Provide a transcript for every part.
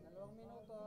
Dalawang minuto.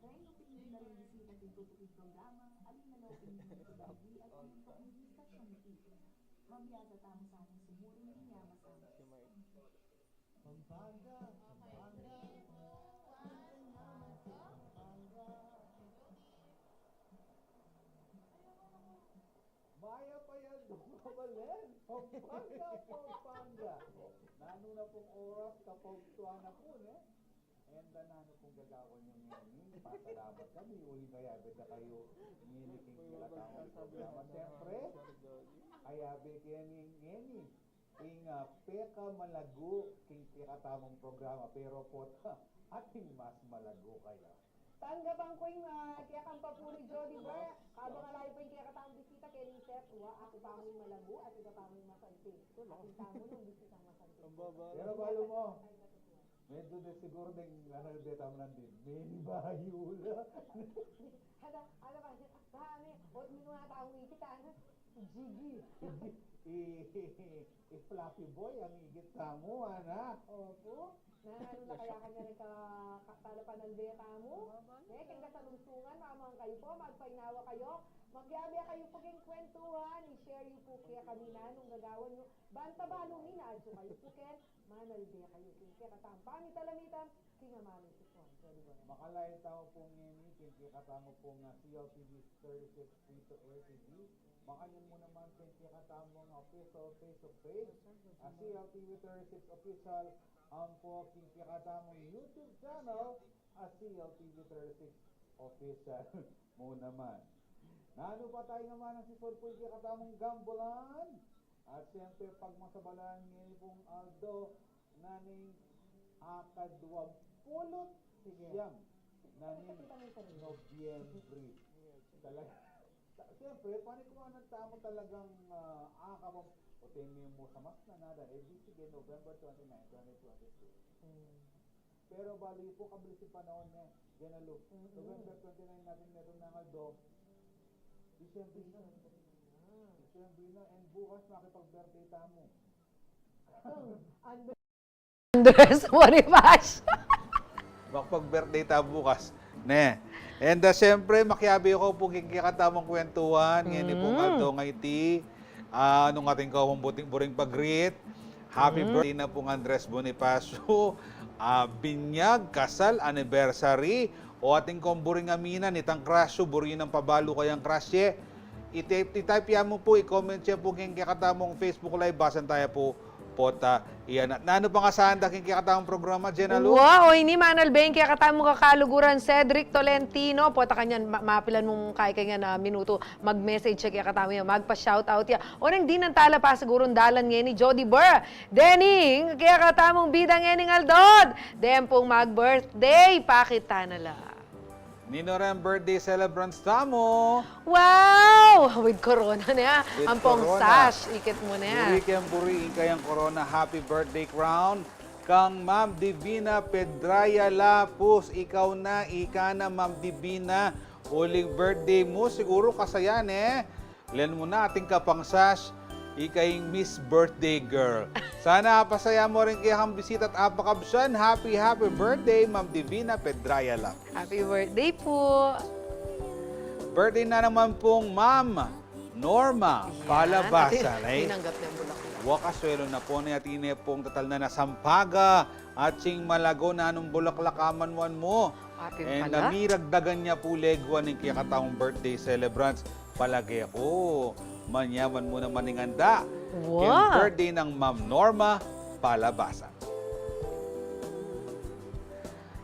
Dahil opinion na rin bisita din tutupid programa, alin na law opinion ng pagdagi at ang pag-ibig stasyon ni Tito. Mamaya sa tamo sa aming sumuring niya masama. Maya pa yan, Balen. Pampanga, Pampanga. Nano na pong oras kapag tuwa na po, ne? And nano pong gagawin yung ngini. Pasalamat kami. Uli kaya beda kayo nginiking kilatang programa. Siyempre, kaya kaya ngini. Ing peka malago king pikatamong programa. Pero po, ating mas malago kaya. Tanggapang ko yung kaya kang papuri Jody Bar. Habang alayo pa yung kaya katang bisita kay Lizette, ako pa ang malago at ika pa ang masanting. Ating tamo nung bisita masanting. Pero balo mo, medyo de siguro ng deta mo nandun. Many bayula. Ano ba? Bahane, o minuha taong ikita, ano? Gigi. I-fluffy boy ang igit sa mo, anak. Opo. Ano na kaya kanya rin katalapan ng beta mo? Kaya kasalungsungan, mamang kayo po, magpainawa kayo. Magyabya kayo po kayong kwentuhan, i-share yung po kaya kanina nung gagawan nyo. Banta ba nung inaadso kayo po kaya, manalbe kayo. Kaya katampang italamitan, kinamami si Juan. Makalain tao pong ngini, kinkikatamo pong CLTV 36 free to air TV. Makanyan mo naman kinkikatamo ng official face-to-face. CLTV 36 official, ang po kinkikatamong YouTube channel, CLTV 36 official mo naman. Nano pa tayo naman ang si Sulpoy kikatamong Gambulan. At siyempre, pag masabalan ngayon pong Aldo, naning akadwag pulot siyang naning Nobyembre. Talaga. Siyempre, panikuha ng tamo talagang akabang o tingin mo sa mas na nada, sige, November 29, 2022. Pero bali po, kabilis yung panahon niya, Janalo. November 29 natin meron ng Aldo. December na. December na, and bukas makipag-birthday tamo. Andres Moribash. Makipag-birthday tamo bukas. Ne. And siyempre, makiabi ko po kikikatamang kwentuhan. Ngayon po Aldo ngayti. Nung ating buring pag-greet. Happy birthday na pong Andres Bonifacio. Binyag, kasal, anniversary. O ating kumburing amina, nitang krasyo, burin ng pabalo kayang krasye. I-type yan mo po, i-comment siya po kung kakatamong Facebook Live. Basan tayo po, pota. Iyan. Nano pang asahan da kung kakatamong programa, Jenalo? Wow, ini manal ben kaya katamong kakaluguran Cedric Tolentino. Pota kanyan, mapilan mong kaya na minuto. Mag-message siya kaya katamong yan, magpa-shoutout yan. O nang di nang tala pa siguro dalan ngayon ni Jody Burr. Dening, kaya katamong bidang ngayon Aldod. Den pong mag-birthday, pakita na lang. Nino rin birthday celebrants tamo. Wow! With corona na. With Ang pong corona. sash, ikit mo na. Buri kayang corona. Happy birthday crown. kang Ma'am Divina Pedraya Lapus. Ikaw na, ika na Ma'am Divina. Uling birthday mo, siguro kasayan Len mo na ating kapangsash, ikay Miss Birthday Girl. Sana pasaya mo rin kayang bisita at apakabsyan. Happy birthday, Ma'am Divina Pedraya Lapus. Happy birthday po. Birthday na naman pong Ma'am Norma Palabasan. Tinanggap na yung bulaklak. Wakaswelo na po ni Atine pong tatal na nasampaga at sing malago na anong bulaklakaman mo. Atin And pala. namiragdagan niya po legwa ng kiyakataong birthday celebrants. Palagi ako, manyaman mo naman ng handa. Wow. Yung birthday ng Ma'am Norma Palabasan.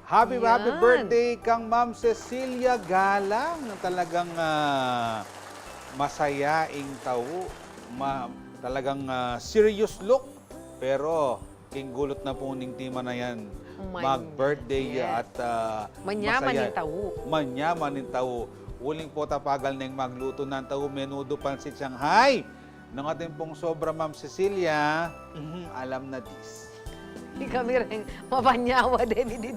Happy Yan. birthday kang Ma'am Cecilia Galang na talagang masayaing tao. Talagang serious look. Pero kinggulot na po ning tima na yan. Mag-birthday Yes. at Manyaman masaya. yung tao. Manyaman yung tao. Uling po tapagal na yung magluto ng tao. Menudo pansit Shanghai. Nang ating pong sobra Ma'am Cecilia, alam na this. Hindi kami rin mapanyawa din.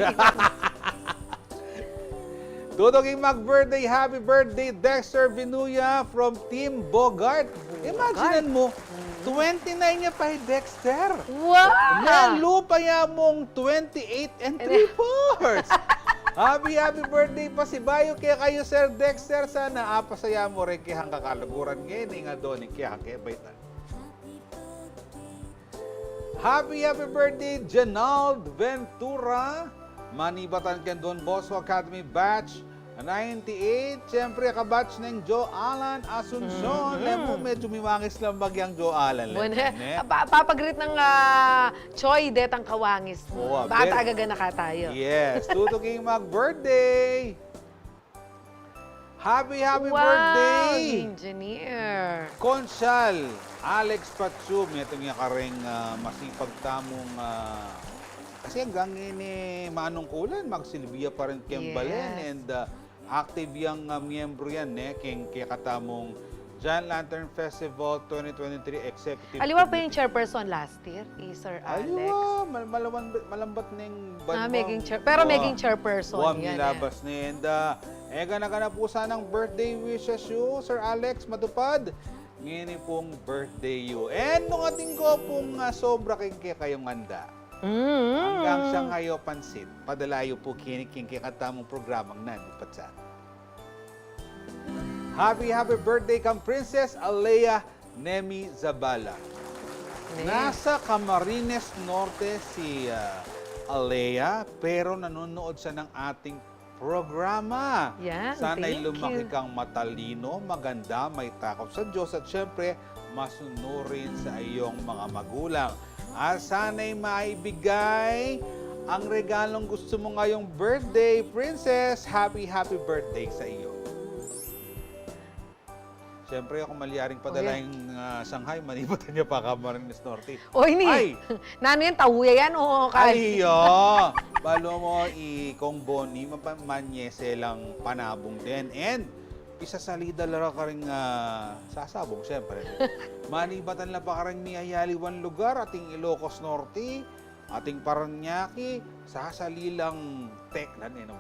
Tutuging mag-birthday, happy birthday, Dexter Vinuya from Team Bogart. Imaginean mo, 29 niya pa Dexter. Wow! Nalupa niya mong 28 and 3/4. Happy birthday pa si Bayo kaya kayo, Sir Dexter. Sana apasaya mo rin kaya hang kakalaguran ngayon nga doon kaya kaya baitan. Happy birthday, Janald Ventura. Manibatan ken Don Bosco Academy Batch 98. Siyempre, kabatch ng Joe Alan Asuncion. Lemo, medyo mimangis lang bagyang Joe Alan. Papagrit ng Choy det ang kawangis mo. Oo, Bata agaga na ka tayo. Yes, tutuging mag-birthday. Happy Wow, birthday! engineer. Conchal, Alex Patsum, ito nga karing masipag tamong kasi hanggang ini manungkulan, magsilbiya pa rin Kembalen Yes. and active yung miyembro yan, kaya katamong John Lantern Festival 2023 Executive Aliwa pa yung Committee. chairperson last year, Sir Alex. Aliwa, malambat ng Pero maging chairperson yan. nilabas ni and gana po sanang birthday wishes you, Sir Alex, matupad. Ngayon pong birthday you. And nung ating ko pong sobra kayong handa. Hanggang sa ngayon pansit, padalayo po kiniking katamong programang nanipat sa Happy birthday kang Princess Alea Nemi Zabala. Nasa Camarines Norte si Alea, pero nanonood siya ng ating programa. Yan, Sana'y thank lumaki you. kang matalino, maganda, may takot sa Diyos at syempre, masunurin sa iyong mga magulang. At sana'y maibigay ang regalong gusto mo ngayong birthday, Princess. Happy birthday sa iyo. Siyempre, ako maliaring padala yung Shanghai, manibatan niya pa Camarines Norte. Oy, ni. Ay! Nano yan, tawuya yan o Ay, balo mo kong Bonnie, manyese lang panabong din. And, isa sa lida lara ka rin sasabong, siyempre. Manibatan lang pa ka rin miyayaliwan lugar, ating Ilocos Norte, ating Paranaque, sasalilang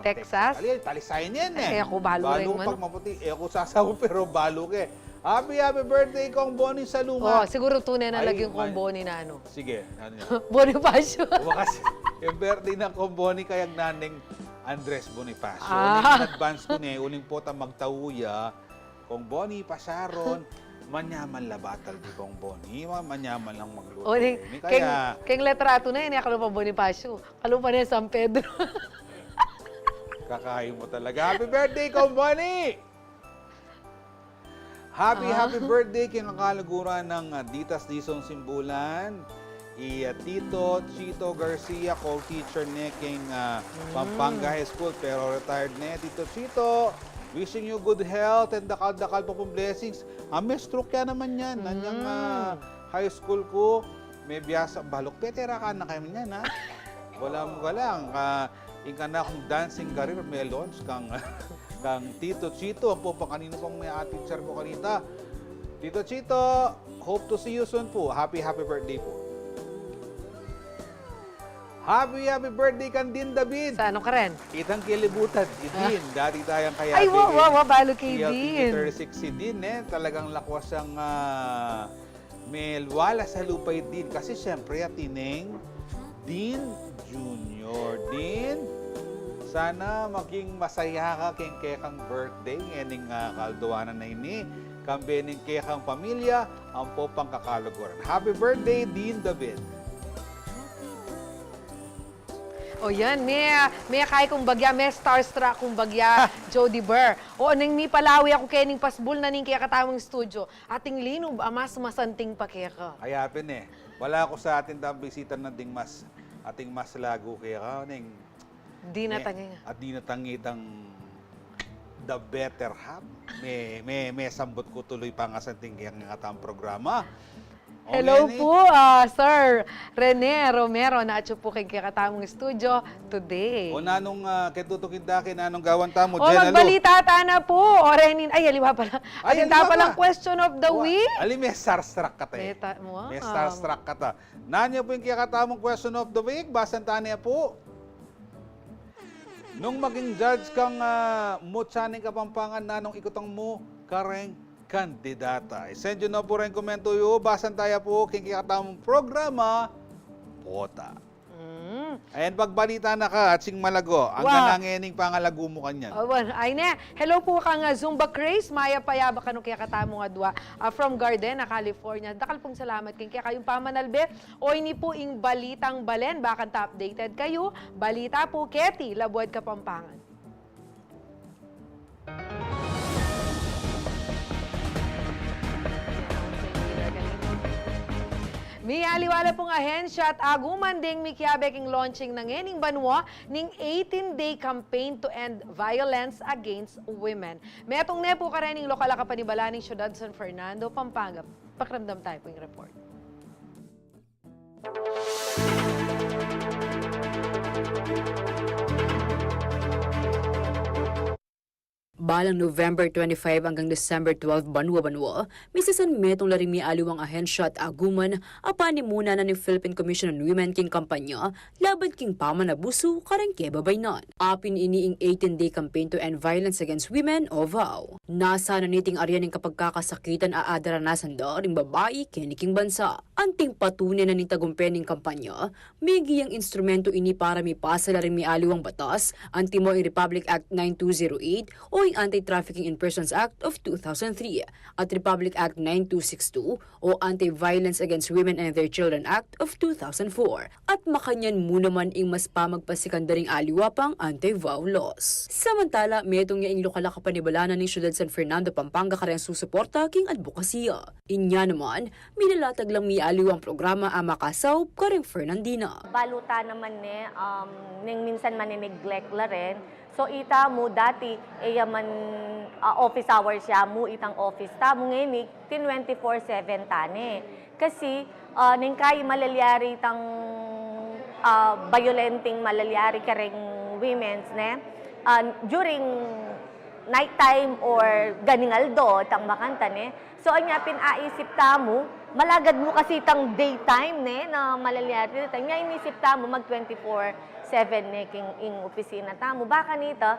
Texas? Talisayan yan ako balo rin man. pag maputi, ako sasabong pero balo ke. Happy birthday kong Bonnie Saluma. Siguro tunay na Ay, lagi yung komboni na ano. Sige, ano yan? Bonifacio. Wakas, yung birthday ng Komboni kayang naneng Andres Bonifacio. Ah. In advance ko uling po ta magtawuya, kung Boni, Pasaron, manyaman labatal di kong Boni, manyaman lang magluto. Keng letrato na yun, kalupa Bonifacio. Kalupa na yung San Pedro. Kakain mo talaga. Happy birthday, kong Boni! Happy birthday kay kakalaguran ng Ditas Dizon Simbulan. Tito Chito Garcia, co-teacher niya king Pampanga High School pero retired na. Tito Chito, wishing you good health and dakal-dakal po pong blessings. May stroke ka naman yan. Nanyang high school ko, may biyasa, balok petera ka na kayo niyan, ha? Walang. Ika na akong dancing career, may launch kang Tito Chito. Po pa kanino pang may teacher ko kanita. Tito Chito, hope to see you soon po. Happy birthday po. Happy birthday kan din, David. Sa ano ka rin? Itang kilibutan, si Din. Dati tayong kaya. Ay, wow, balo kay Din. 36 si Din, talagang lakwas ang may wala sa lupay Din. Kasi syempre, atineng Din Junior. Din, sana maging masaya ka keng birthday. Ngayon kalduwanan na ini. Kambening kekang pamilya, ang popang kakaluguran. Happy birthday, Din David. O yan, may kay kong bagya, may starstruck kong bagya, Jody Burr. O nang mi palawi ako kening pasbul na ning kaya katamang studio. Ating linog, amas masanting pa kaya ka. Kaya wala ako sa atin tam bisita na ding ating mas lago kaya ning Di na tanging. at di natangitang the better half. May sambot ko tuloy pa nga sa tingkang nga tam programa. Hello po, Sir Rene Romero. Naatyo po kay katamang studio today. O nanong ketutukin dakin, anong gawan tamo, O Jen, magbalita ta na po. O Renin, ay aliwa pala. Ay, Ating ta aliwa palang pa. question of the week. Ali, may starstruck ka tayo. Wow. May starstruck ka ta. Nanyo po yung kakatamong question of the week. Basan ta niya po. Nung maging judge kang mutsaning kapampangan, nanong ikutang mo kareng kandidata. Send yun na po rin komento yun. Basan tayo po kikatamong programa. Pota. Ayan, pagbalita na ka at sing malago. Ang nanangening pangalago mo kanyan. Ay ne. Hello po kang Zumba Craze. Maya payaba kano kaya katamo nga dua from Gardena, California. Dakal pong salamat kaya kayong pamanalbe. O ini po ing balitang balen. Bakan ta updated kayo. Balita po, Ketty, Labuad Kapampangan. May aliwala pong ahensya at aguman ding mikiabeking launching ng ening banwa ning 18-day campaign to end violence against women. May atong nepo ka rin lokal ka panibala ng Ciudad San Fernando, Pampanga. Pakramdam tayo po yung report. Balang November 25 hanggang December 12 banwa-banwa, misasan metong larimi aliwang ahensya at aguman apani muna na ni Philippine Commission on Women king kampanya laban king pamanabuso karang kebabaynan. Apin iniing 18-day campaign to end violence against women o VOW. Nasa naniting aryan ng kapagkakasakitan aadaranasan da ring babae kiniking bansa. Anting patunay na ni tagumpening kampanya, may giyang instrumento ini para mipasa larimi aliwang batas, antimo ang Republic Act 9208 o Anti-Trafficking in Persons Act of 2003 at Republic Act 9262 o Anti-Violence Against Women and Their Children Act of 2004 at makanyan mo naman ing mas pamagpasikandaring aliwa pang anti-vow laws. Samantala, metong niya ing lokal kapanibalanan ng Ciudad San Fernando, Pampanga karang susuporta king advokasya. Inya naman, minalatag lang mi aliwang programa ang makasaw karang Fernandina. Baluta naman ning minsan neglect la rin. So ita mo dati man office hours siya mo itang office ta mo ngayon 24/7 tane. Kasi ning kay malalyari tang violenting malalyari kareng women's during nighttime or ganingaldo tang makanta So anya pinaisip ta mo malagad mo kasi tang daytime na malalyari nya inisip ta mo mag 24/7 ing opisina ta mo baka nita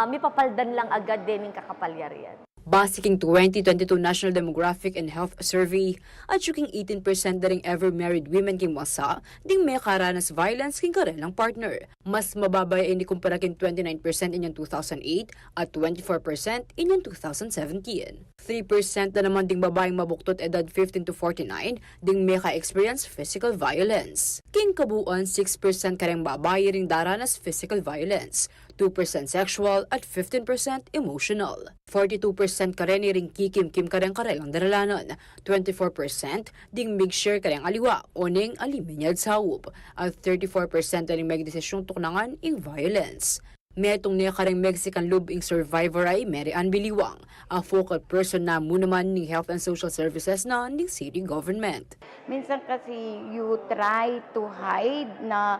mipapaldan lang agad din ing kakapalyarian. Basiking 2022 National Demographic and Health Survey at yuking 18% na ring ever married women king wasa ding may karanas violence king karelang partner. Mas mababay ini kumpara king 29% inyong 2008 at 24% inyong 2017. 3% na naman ding babaeng mabuktot edad 15 to 49 ding may ka-experience physical violence. King kabuuan 6% kareng babae ring daranas physical violence, 2% sexual at 15% emotional. 42% kareni ring kikim-kim kareng karelang daralanon, 24% ding migshare kareng aliwa o ning aliminyad sawub, at 34% ring magdesisyong tuknangan ing violence. Metong niya kareng Mexican lubing survivor ay Mary Ann Biliwang, a focal person na mo naman ng Health and Social Services na ng city government. Minsan kasi you try to hide na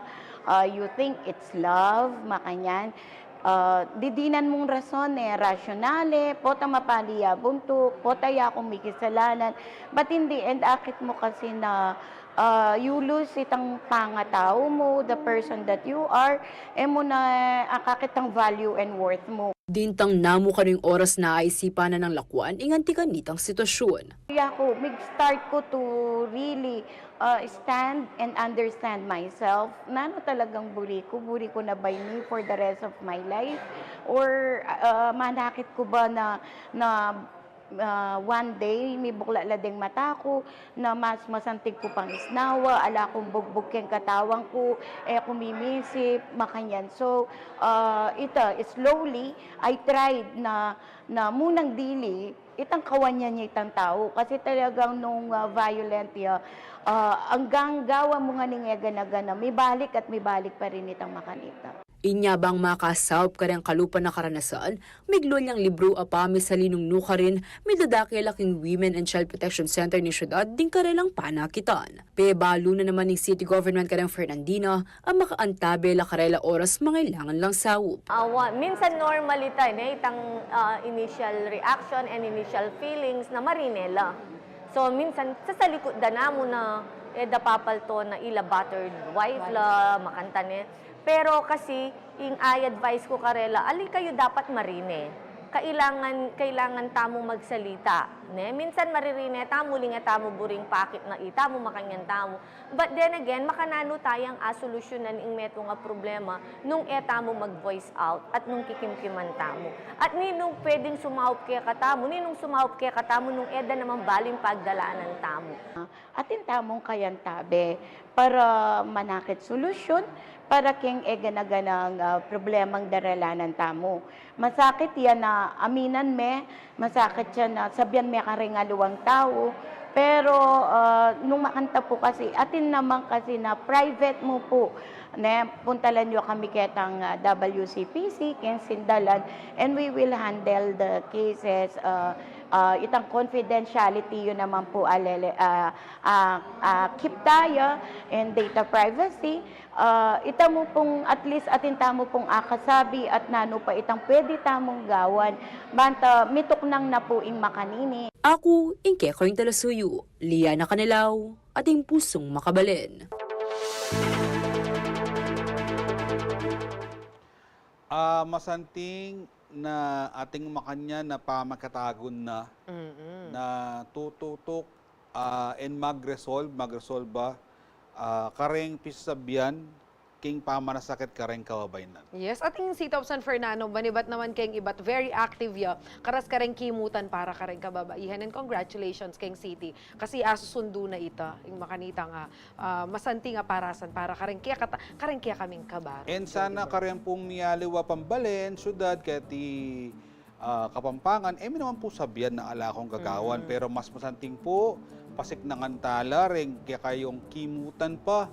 you think it's love, makanyan. Didinan mong rason rasyonale, pota mapaliya buntuk, pota ya kung may kisalanan. But in the end, akit mo kasi na you lose itang pangatao mo, the person that you are, mo na akakitang value and worth mo. Dintang namo kaning oras na aisipan na ng lakwan inganti kanitang sitwasyon. Kaya ako, mag-start ko to really stand and understand myself. Nano talagang buri ko na by me for the rest of my life? Or manakit ko ba na one day, may bukla lading mata ko, na mas masantig ko pang isnawa, ala kong bugbog keng katawang ko, kumimisip, makanyan. So, slowly, I tried na munang dili, itang kawanyan niya itang tao. Kasi talagang nung violent hanggang gawa mo nga ningegana-gana, may balik at may balik pa rin itang makanita. Inya bang makasawp ka rin kalupan na karanasan, miglo niyang libro apami sa linungnu ka rin, may dadaki laking Women and Child Protection Center ni syudad din ka rin lang panakitan. Pebalo na naman ng City Government ka ng Fernandina ang makaantabe la karela oras mangailangan lang sawop. Minsan normally tayo, itang initial reaction and initial feelings na marinela. So minsan sa likod na mo na dapapalto na ila battered wife la makanta ni. Pero kasi, I advise ko karela, ali kayo dapat marine. Kailangan tamong magsalita. Ne? Minsan maririne, tamo linga tamo buring pakit na itamo makanyan tamo. But then again, makanano tayang solusyonan ing meto nga problema nung tamo mag-voice out at nung kikimkiman tamo. At ninong pwedeng sumaup kaya katamo, ninong sumaup kaya katamo nung eda naman baling pagdalaanan tamo. Atin tamong kayantabe para manakit solusyon, para keng ganaganang problemang daralanan tamo. Masakit yan na aminan me, masakit yan na sabihan me karingaluwang tao, pero nung makanta po kasi, atin naman kasi na private mo po, ne, puntalan nyo kami ketang WCPC, ken Sindalan, and we will handle the cases. Itang confidentiality yun naman po keep tayo and data privacy. Ita mo pong at least atin tamo pong akasabi at nano pa itang pwede tamong gawan. Banta mitok nang na po ing makanini. Ako, ingke ko yung talasuyo, Liana Canilaw, ating pusong makabalin. Masanting na ating makanya na pamakatagon na na tututok and mag-resolve ba kareng pisabyan king pamanasakit kareng kawabaynan. Yes, ating City of San Fernando, banibat naman keng ibat, very active ya, karas kareng kimutan para kareng kababaihan, and congratulations keng City, kasi asusundo na ita, yung makanita nga, masanti nga parasan para kareng kaya kaming kabar. And sana kareng pong miyaliwa pambalen, syudad, kati Kapampangan, may naman po sabihan na ala akong gagawan, pero mas masanting po, pasik na ngantala rin, kaya kayong kimutan pa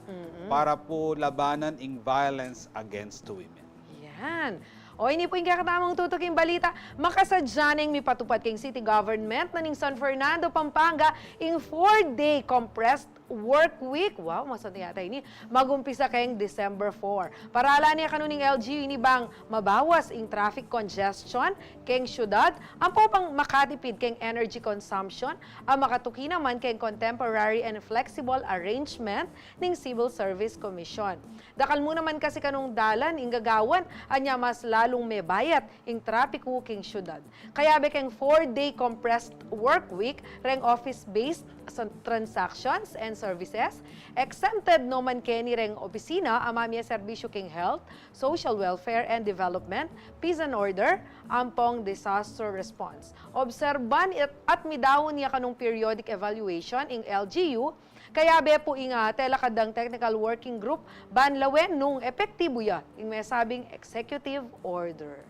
para po labanan in violence against women. Yan. O ini po yung kakatamang tutuking balita, makasadyaning mipatupad keng city government na ning San Fernando, Pampanga, in 4-day compressed work week. Wow, masante yata ini. Magumpisa kayong December 4. Para ala niya kanuning LGU ini bang mabawas ing traffic congestion keng syudad, ang po pang makatipid keng energy consumption, ang makatuki naman keng contemporary and flexible arrangement ning Civil Service Commission. Dakal mo naman kasi kanung dalan ing gagawan, anya mas lalong may bayat ing traffic king syudad. Kaya bekeng 4-day compressed work week, reng office-based transactions and services, exempted naman keni reng opisina, amamia serbisyo king health, social welfare and development, peace and order, ampong disaster response. Obserban at midawon niya kanong periodic evaluation ing LGU, kaya be po inga telakadang technical working group banlawen nung epektibo ya ing may sabing executive order.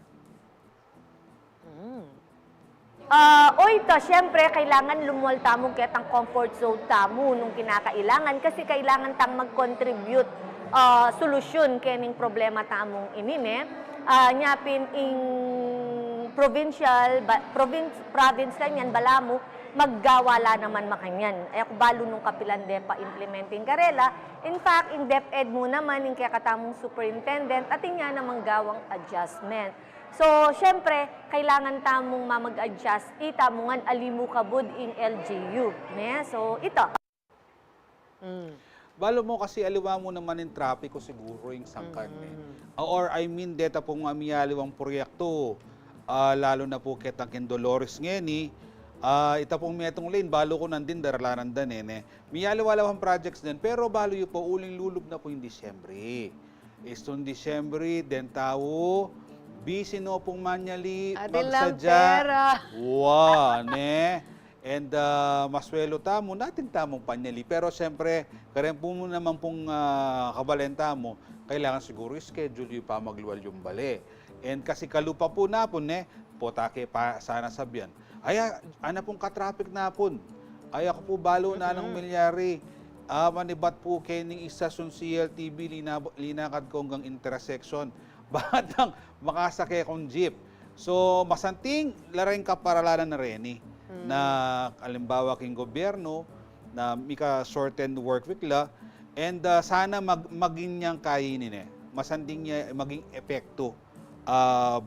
Syempre, kailangan lumuwal tamong ketang comfort zone tamo nung kinakailangan kasi kailangan tang mag-contribute solusyon kening problema tamong inine. Nyapin ing province kanyan, balamu, maggawala naman makanyan. Ako balo nung kapilan de pa implementing karela. In fact, in DepEd mo naman, yung kaya katamong superintendent, atin nga namang gawang adjustment. So, syempre, kailangan tamong mamag-adjust, ita mo nga alimu kabud in LGU. So, ito. Balo mo kasi aliwa mo naman yung trapiko siguro yung sangkan Or I mean, deta pong amiyaliwang proyekto, lalo na po kitang kin Dolores ngeni, ita pong metong lane, balo ko nandin, daralanan dan miyaliwalawang projects din, pero balo yun po, uling lulub na po yung Disyembre. Istong Disyembre, den tao, busy no pong manyali, Atin lang magsadya. pera. Wow, And maswelo tamo, natin tamong panyali. Pero siyempre, karen po mo naman pong kabalenta mo, kailangan siguro schedule yung pamagluwal yung bali. And kasi kalupa po napon, potake pa sana sabyan. Ay, ana pong katraffic napon. Ay, ako po balo na ng milyari. Manibat po kening istasyon CLTV, linakad ko hanggang intersection. Batang makasake kong jeep. So, masanting, laraing kaparalanan na rin na kalimbawa king gobyerno na mika shortened work week la and sana maging niyang kainin masanding niya maging epekto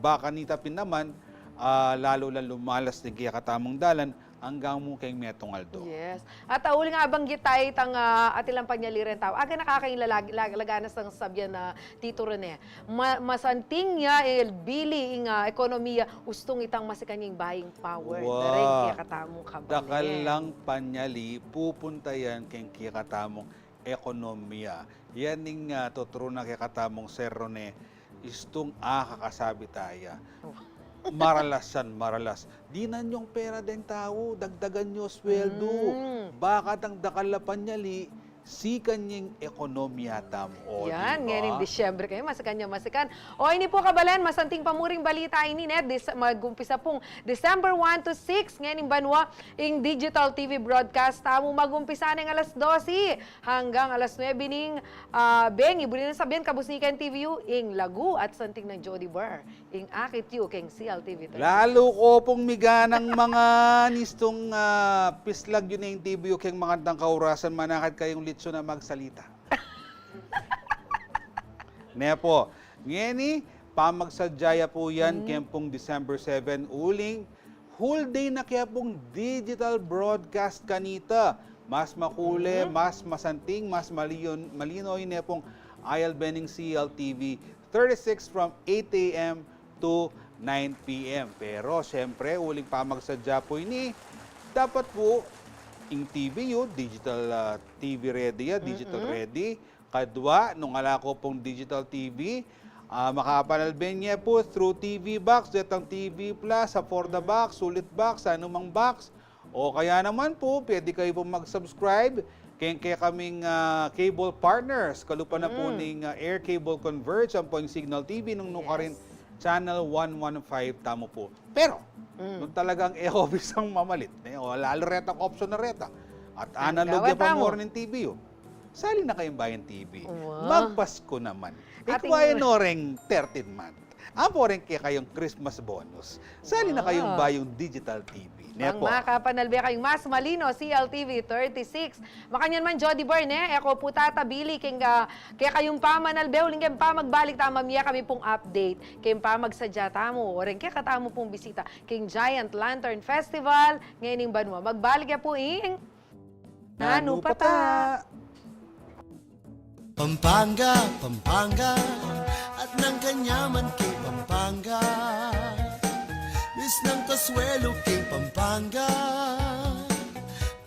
baka nitapin naman lalo lang lumalas din kaya katamang dalan hanggang mo kay Metong Aldo. Yes. At uli nga banggit tayo itang atilang panyaliren tao. Aga nakakainlaganas ng sabyan na Tito Rene. Masanting niya bili nga ekonomiya ustong itang masikanyang buying power. Wow. Dareng kaya katamong kabali. Dakal lang panyali, pupunta yan kay kikatamong ekonomiya. Yan ning tuturo na kikatamong Sir Rene, istong kakasabi tayo. Maralas. Di na yung pera din tao, dagdagan nyo sweldo. Baka ang dakalapan nyali, si kanyang ekonomiya tamo. Yan, diba? ngayon Disyembre kayo, masikan. O ini po kabalan, masanting pamuring balita ini net, mag-umpisa pong December 1 to 6, ngayon banwa, ing digital TV broadcast, tamo mag-umpisa ng alas 12 hanggang alas 9 ning Beng, ibuli na sabihin, kabusnikan TVU, ing Lagu at santing ng Jody Bar, ing Akit You, king CLTV. Lalo ko pong miga ng mga nistong pislag yun na yung TVU kayong mga tang kaurasan, manakad kayong litso na magsalita. Nepo, ngeni, pamagsadyaya po yan, kempong December 7, uling, whole day na kaya pong digital broadcast kanita. Mas makule, mas masanting, mas malinoy na pong Ayal Bening CLTV 36 from 8 a.m. to 9 p.m. Pero siyempre, uling pamagsadya po ini, dapat po ing TVU, digital TV ready digital ready. Kadwa, nung ala ko pong digital TV, makapanalben niya po through TV Box, detang TV Plus, for the box, sulit box, anumang box. O kaya naman po, pwede kayo po mag-subscribe kaya kaming cable partners. Kalupa na po ning Air Cable Converge, ang po yung Signal TV, nung rin Channel 115, tamo po. Pero, nung talagang e-office ang mamalit, lalo retang option na reta, at analog yung pamor ng TV, sali na kayong bayan TV. Wow. Magpasko naman. Ikwain no ring 13 month. Apo rin kayong Christmas bonus. Sali na kayong bayong digital TV. Ang makapanalbe kayong mas malino, CLTV 36. Makanyan man, Jody Barne, eko po tatabili, kaya kayong pamanalbe, uling kayong pa magbalik tama miya kami pong update. Kayong pa magsadya tamo, o rin kaya katamo pong bisita, kayong Giant Lantern Festival, ngayon yung banwa. Magbalik ya po ing Nanupata. Pampanga, at ng kanyaman kay Pampanga. Miss ng Kasuelo kay Pampanga.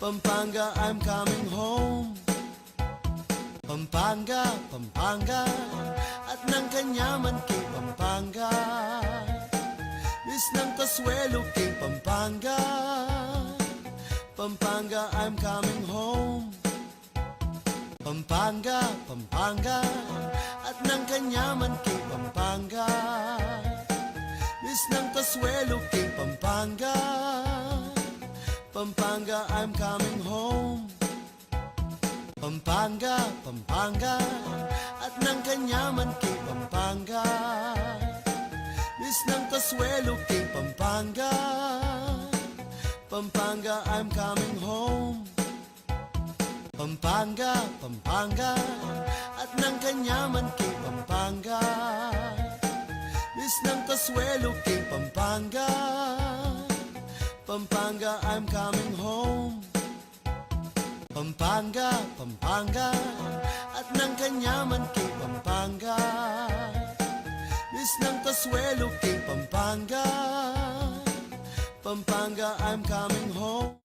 Pampanga, I'm coming home. Pampanga, at ng kanyaman kay Pampanga. Miss ng Kasuelo kay Pampanga. Pampanga, I'm coming home. Pampanga, at ng kanyaman kay Pampanga. Miss ng Kasuelo kay Pampanga. Pampanga, I'm coming home. Pampanga, at ng kanyaman kay Pampanga. Miss ng Kasuelo kay Pampanga. Pampanga, I'm coming home. Pampanga, at ng kanyaman kay Pampanga. Miss ng Kasuelo kay Pampanga. Pampanga, I'm coming home. Pampanga, Pampanga, at ng kanyaman kay Pampanga. Miss ng Kasuelo kay Pampanga. Pampanga, I'm coming home.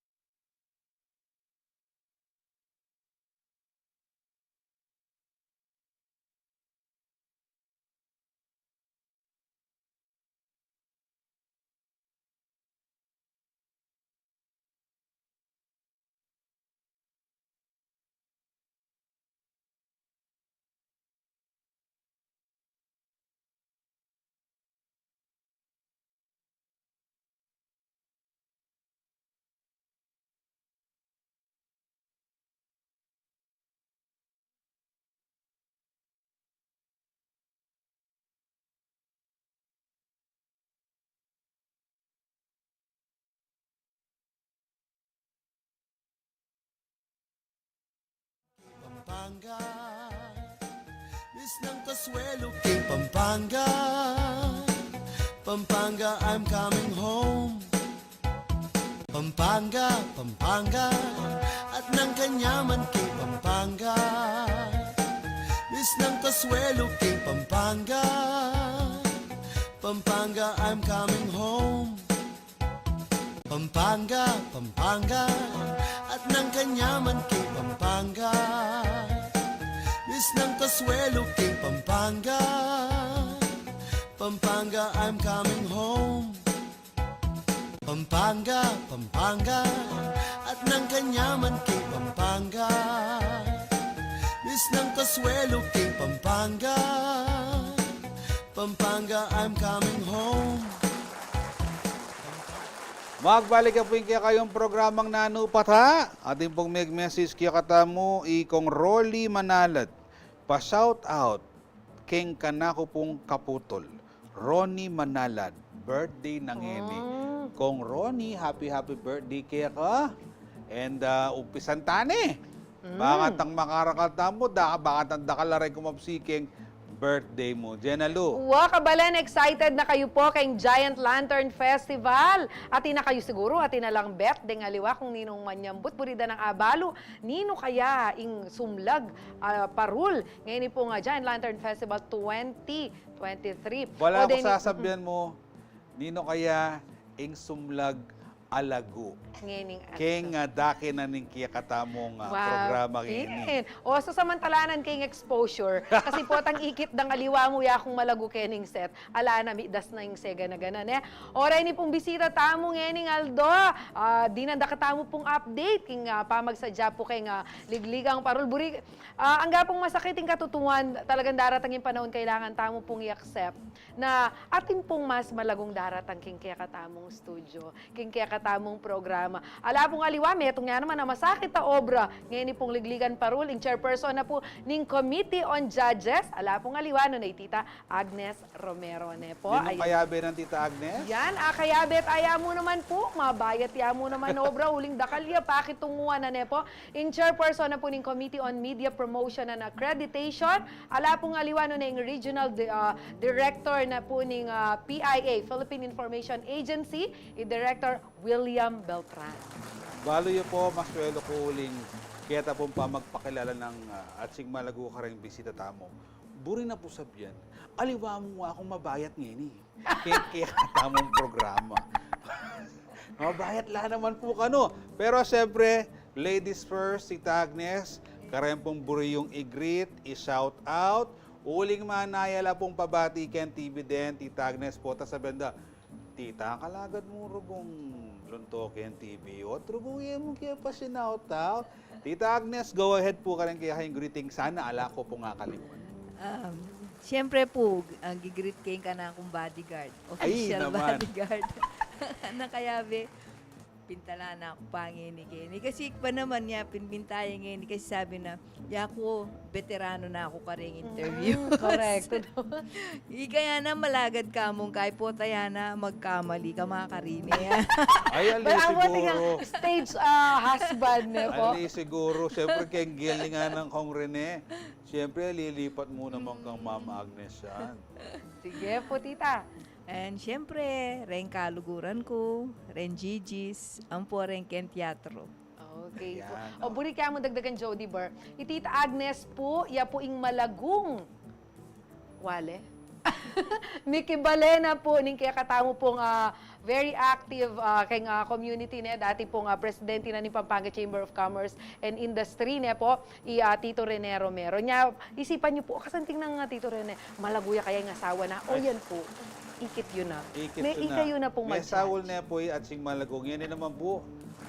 Pampanga, Miss ng Kasuelo kay Pampanga. Pampanga, I'm coming home. Pampanga, Pampanga, at ng kanyaman kay Pampanga. Miss ng Kasuelo kay Pampanga. Pampanga, I'm coming home. Pampanga, Pampanga, at ng kanyaman kay Pampanga. Miss ng Kasuelo kay Pampanga. Pampanga, I'm coming home. Pampanga, Pampanga, at ng kanyaman kay Pampanga. Miss ng Kasuelo kay Pampanga. Pampanga, I'm coming home. Magbalik po yung kayong programang Nanupat ha. Ating pong message kaya katamo ikong Rolly Manalad. Pa-shout out king kanako pong kaputol. Ronnie Manalad. Birthday ng Emi. Kong Ronnie, happy birthday kaya ka. And umpisan tani. Bakit ang makarakata mo, bakit ang dakalaray kumapsiking birthday mo. Jenna Lu. Wow, kabalan, excited na kayo po kay Giant Lantern Festival. Ati na kayo siguro, ati na lang bet, dengaliwa kung ninong manyambut, burida ng abalo, nino kaya ing sumlag parul. Ngayon po nga Giant Lantern Festival 2023. Wala ko sasabihan mo, nino kaya ing sumlag alago. King daki na ning kiyakatamong programa kini. O sa samantalanan king exposure kasi po tang ikit dang aliwa mo ya kung malago kening set. Ala na midas na yung sega na ganan eh. Oray ni pong bisita tamo ngening Aldo. Di na katamo pong update king pamagsadya po king ligligang parol buri. Ang gapong masakit ing katutuan talagang daratang yung panahon kailangan tamo pong i-accept na atin pong mas malagong daratang king kiyakatamong studio. King kiyakatamong programa. Ala pong aliwa, metong nga naman na masakit na obra. Ngayon ni pong ligligan parul, yung chairperson na po ning Committee on Judges. Ala pong aliwa, no na Tita Agnes Romero ne po. Yun ang kayabe ng Tita Agnes? Yan, kayabe at aya mo naman po. Mabayat ya mo naman obra, uling dakalya, pakitunguan na ne po. Yung chairperson na po ning Committee on Media Promotion and Accreditation. Ala pong aliwa, no na yung Regional Director na po ning PIA, Philippine Information Agency, yung Director William Beltran. Balo yun po, maswelo ko uling kaya tapong pa magpakilala ng atsing malago ka rin bisita tamo. Buri na po sabihan, aliwa mo akong mabayat ngayon eh. Kaya tamong programa. Mabayat lang naman po kano. Pero siyempre, ladies first, Tita Agnes, karen pong buri yung i-greet, i-shout out, uling manayala pong pabati ken TV din, Tita Agnes po, ta sa benda, Tita, kalagad mo rugong luntok yan TV. O, trubuhin mo kaya pa sinauta. Tita Agnes, go ahead po ka rin kaya kayong greeting. Sana ala ko po nga kalimutan. Siyempre po, gigreet kayo ka na akong bodyguard. Official naman. bodyguard. Nakayabi, pintala na ako pangin ni Kenny. Kasi pa naman niya, pinbintaya ngayon. Kasi sabi na, ako, veterano na ako karing interview. Correct. Kaya na malagad ka mong kay po tayo na magkamali ka makarini. Ay, ali But ang buti nga, siguro. stage husband ne po. Ali siguro. Siyempre, kay giling nga ng Kong Rene. Siyempre, lilipat mo naman kang Mama Agnes yan. Sige po, tita. And syempre, ren kaluguran ko, ren Gigi's, ang po ren ken teatro. Okay. So, Yan, o buri kaya mo dagdagan Jody Bar. Itita Agnes po, iya po ing malagong. Wale? Mickey Balena po, ning kaya katamo pong very active kay community niya. Dati pong presidente na ni Pampanga Chamber of Commerce and Industry niya po, Tito Rene Romero. Nya, isipan niyo po, kasanting ng Tito Rene, malaguya kaya yung asawa na, o yan po, ikit yun na. May ikayo na pong May mag-judge. sawol na po at sing malagong. Yan naman po,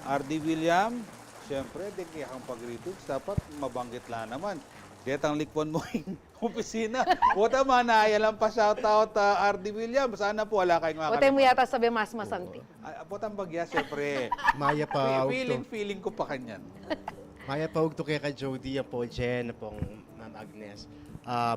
R.D. William, siyempre, di kaya kang pag-retweets, dapat mabanggit lang naman. Detang likpon mo yung opisina. O tama na, yan lang pa shoutout R.D. William. Sana po wala kayong O makakalimutan. tayo mo yata sabi mas masanti. Potang bagya, siyempre. Maya pa Feeling ko pa kanyan. Maya pa ugto kay ka Jody yan po Jen pong Ma'am Agnes.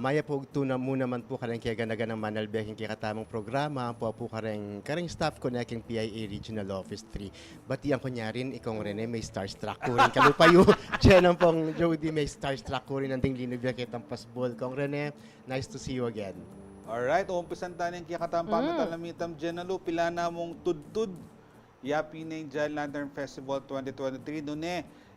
Maya po ugto na muna man po kareng kaya ganagan ng manalbeking kaya katamong programa po kareng staff ko na king PIA Regional Office 3. Batiyan ko niya rin ikong Rene may starstruck ko rin. Kalupayo Jen ang pong Jody may starstruck ko rin ang ting linubya kitang pasbol. Kong Rene, nice to see you again. Alright, umpisan tayo ng kiyakatampa talamitam Jenalo, pila na mong tudtud. Yapi na yung Giant Lantern Festival 2023. Doon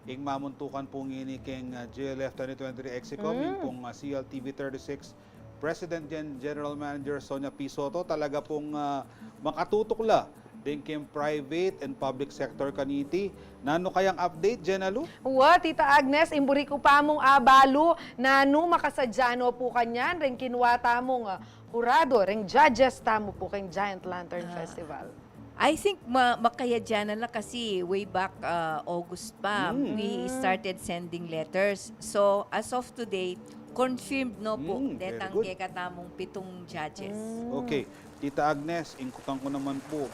ing mamuntukan pong ini king GLF 2023 Exicom, yung pong CLTV 36 President and General Manager Sonia P. Soto, talaga pong makatutukla din king private and public sector kaniti. Nano kayang update, Jenalu? Wa, Tita Agnes, imburi ko pa mong abalo na makasadyano po kanyan, rin kinwata mong hurado, rin judges tamo po kayong Giant Lantern Festival. I think makaya dyan na lang kasi way back August pa, we started sending letters. So, as of today, confirmed no po, very detang good. kaya katamong 7 judges. Okay, Tita Agnes, ingkutan ko naman po.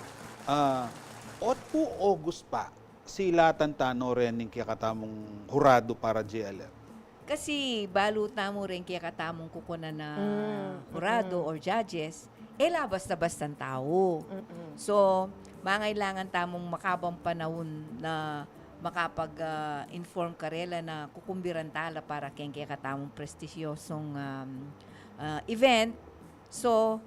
Ot po August pa, sila tantano rin ng kakatamong hurado para GLF. Kasi baluta mo rin kaya katamong kukunan na hurado or judges, labas na bastang tao. So, mangailangan tamong makabang panahon na makapag-inform karela na kukumbiran tala para kaya katamong prestigyosong event. So,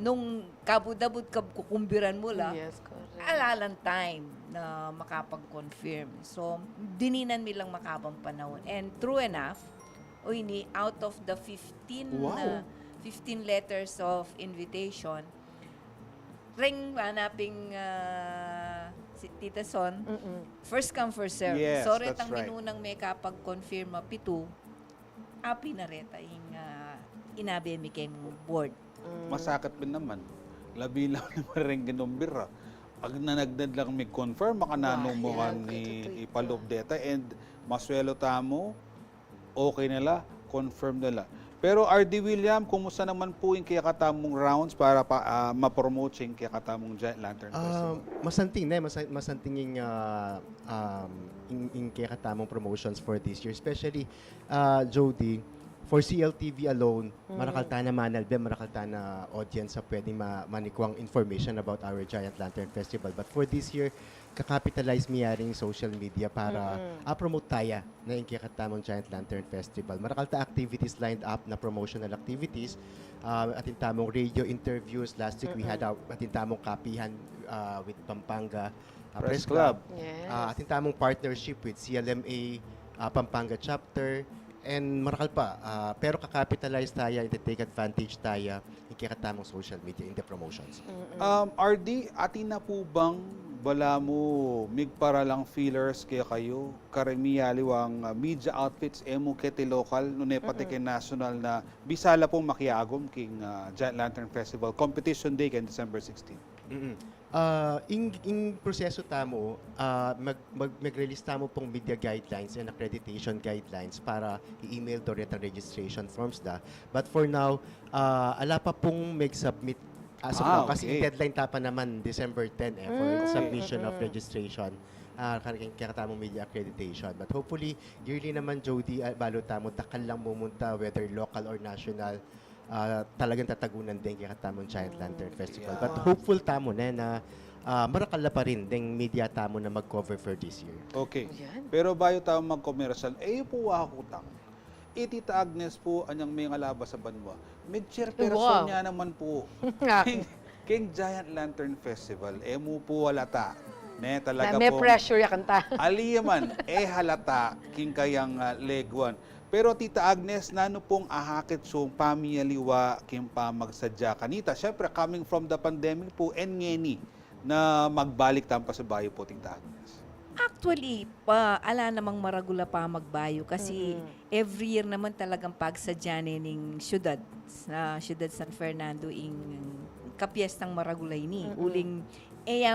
nung kabudabud kukumbiran mo lang, Yes, correct. alalang time na makapag-confirm. So, dininan nilang makabang panahon. And true enough, out of the 15 15 letters of invitation, ring hanaping si Tita Son, first come, first serve. Yes, So, that's retang right. minunang may kapag-confirm pitu, api na reta yung inabi mi kayong board. Masakit din naman. Labi lang naman rin ginumbira. Pag nanagdad lang may confirm, makanano mo Yan, kan ito. ipaloob data and maswelo tamo, okay nila, confirm nila. Pero R.D. William, kumusta naman po yung kiyakatamong rounds para ma-promote yung kiyakatamong Giant Lantern Festival? Masanting na, masanting yung kaya katamong promotions for this year. Especially, Jody, for CLTV alone, marakalta na manalbe, marakalta na audience sa pwedeng manikwang information about our Giant Lantern Festival. But for this year, kakapitalize miyaring social media para promote tayo na yung kakatamong Giant Lantern Festival. Marakalta activities lined up na promotional activities. Atin tamong radio interviews. Last week, we had atin tamong kapihan with Pampanga Press Club. Yes. Atin tamong partnership with CLMA, Pampanga Chapter, and marakal pa, pero kakapitalize tayo, take advantage tayo yung kakatamong social media in the promotions. RD, atin na po bang bala mo migpara lang feelers kaya kayo karemiyaliwang media outfits emo kete local no nepatiken national na bisala pong makiagom king Giant Lantern Festival competition day kan December 16. In proseso tamo, mag-release tamo pong media guidelines and accreditation guidelines para i-email do rin ang registration forms da. But for now, ala pa pong mag-submit as of now. Kasi okay. deadline tapa naman December 10 for submission of registration. Kaya tamong media accreditation. But hopefully, yearly naman, Jody, balo tamo, takal lang mumunta, whether local or national, talagang tatagunan din kaya tamong Giant Lantern Festival. But hopeful tamo na marakala pa rin ding media tamo na mag-cover for this year. Okay. Pero bayo tayo mag-commercial, po wakutang. Tita Agnes po, anyang may ngalaba sa banwa. Med-chair person niya naman po. King Giant Lantern Festival, mo po walata. Ne, Na talaga may pong pressure ya kanta. aliyaman, halata, king kayang legwan. Pero Tita Agnes, nano pong ahakit sung pamiyaliwa kim pa magsadya kanita? Siyempre, coming from the pandemic po, and ngeni na magbalik tampa sa bayo po, Tita Agnes. Actually, ala namang maragula pa magbayo kasi every year naman talagang pagsadya ning syudad San Fernando ing kapiestang maragulay ni. Uling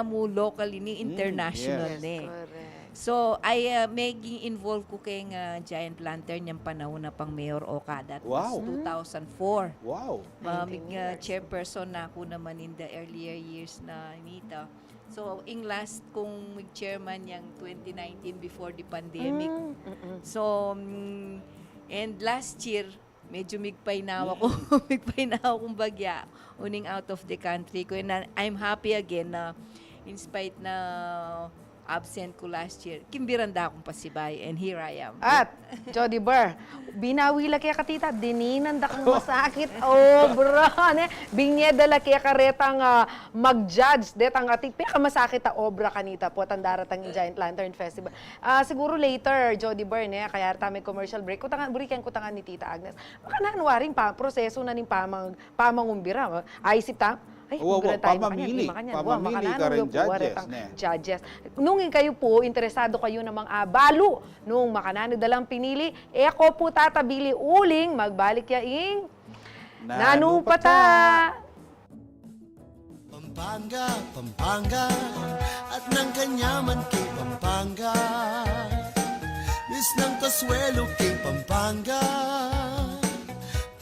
mo local ni international yes. ni. Correct. So, I maging involved ko kay Giant Lantern yung panahon na pang Mayor Oka. That was Wow. 2004. Wow! Chairperson na ako naman in the earlier years na nita. So, in last kong chairman yung 2019 before the pandemic. So, and last year, medyo migpaynawa ko, migpaynawa kong bagya, uning out of the country ko. And I'm happy again na in spite na absent ko last year, kimbiranda akong pasibay, and here I am. At, Jody Bar, binawi la kaya katita, dininanda kang masakit. Oh, bro, ne? Binyeda la kaya karetang mag-judge, detang ating masakit ta obra kanita po, tandaratang Giant Lantern Festival. Siguro later, Jody Bar, ne? Kaya tamay commercial break, burikan kutangan ni Tita Agnes. Baka naanwaring pa, proseso na ning pamangumbira. Aisip ta, ay, pamamili ka rin judges. Nung kayo po, interesado kayo namang balo, nung makanano dalang pinili, ako po tatabili uling, magbalik yaing nanupata. Pampanga, Pampanga, at ng kanyaman kay Pampanga. Miss ng Kasuelo kay Pampanga.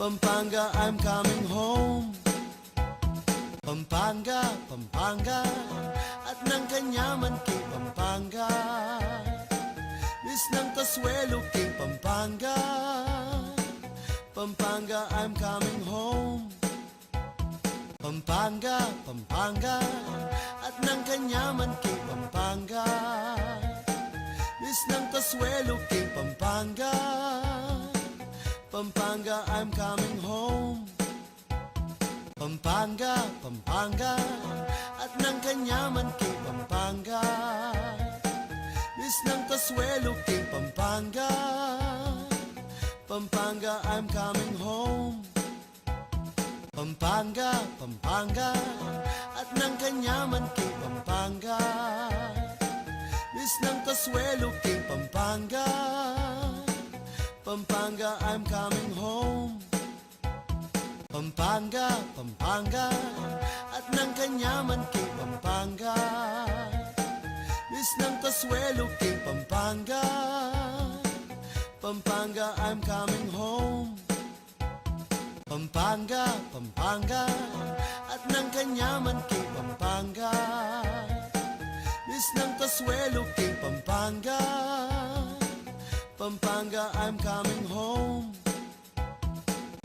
Pampanga, I'm coming home. Pampanga, Pampanga, at ng kanyaman kay Pampanga. Miss ng Kasuelo kay Pampanga. Pampanga, I'm coming home. Pampanga, Pampanga, at ng kanyaman kay Pampanga. Miss ng Kasuelo kay Pampanga. Pampanga, I'm coming home. Pampanga, Pampanga, at ng kanyaman kay Pampanga. Miss ng Kasuelo kay Pampanga. Pampanga, I'm coming home. Pampanga, Pampanga, at ng kanyaman kay Pampanga. Miss ng Kasuelo kay Pampanga. Pampanga, I'm coming home. Pampanga, Pampanga, at ng kanyaman kay Pampanga. Miss ng Kasuelo kay Pampanga. Pampanga, I'm coming home. Pampanga, Pampanga, at ng kanyaman kay Pampanga. Miss ng Kasuelo kay Pampanga. Pampanga, I'm coming home.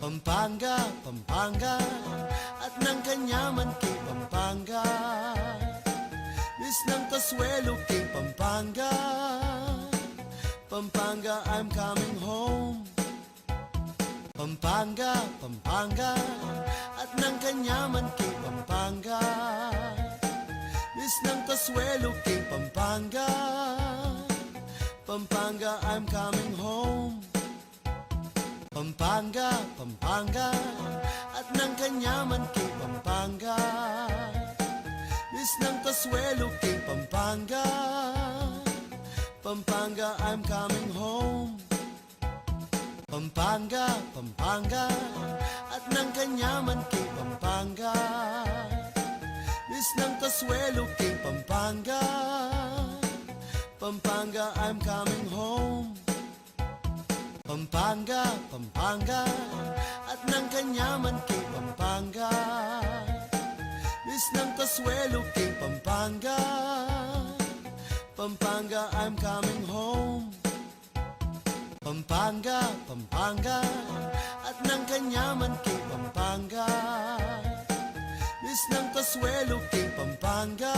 Pampanga, Pampanga, at ng kanyaman kay Pampanga. Miss ng Kasuelo kay Pampanga. Pampanga, I'm coming home. Pampanga, Pampanga, at ng kanyaman kay Pampanga. Miss ng Kasuelo kay Pampanga. Pampanga, I'm coming home. Pampanga, Pampanga, at ng kanyaman kay Pampanga. Miss ng Kasuelo kay Pampanga. Pampanga, I'm coming home. Pampanga, Pampanga, at ng kanyaman kay Pampanga. Miss ng Kasuelo kay Pampanga. Pampanga, I'm coming home. Pampanga, Pampanga, at ng kanyaman kay Pampanga. Miss ng Kasuelo kay Pampanga. Pampanga, I'm coming home. Pampanga, Pampanga, at ng kanyaman kay Pampanga. Miss ng Kasuelo kay Pampanga.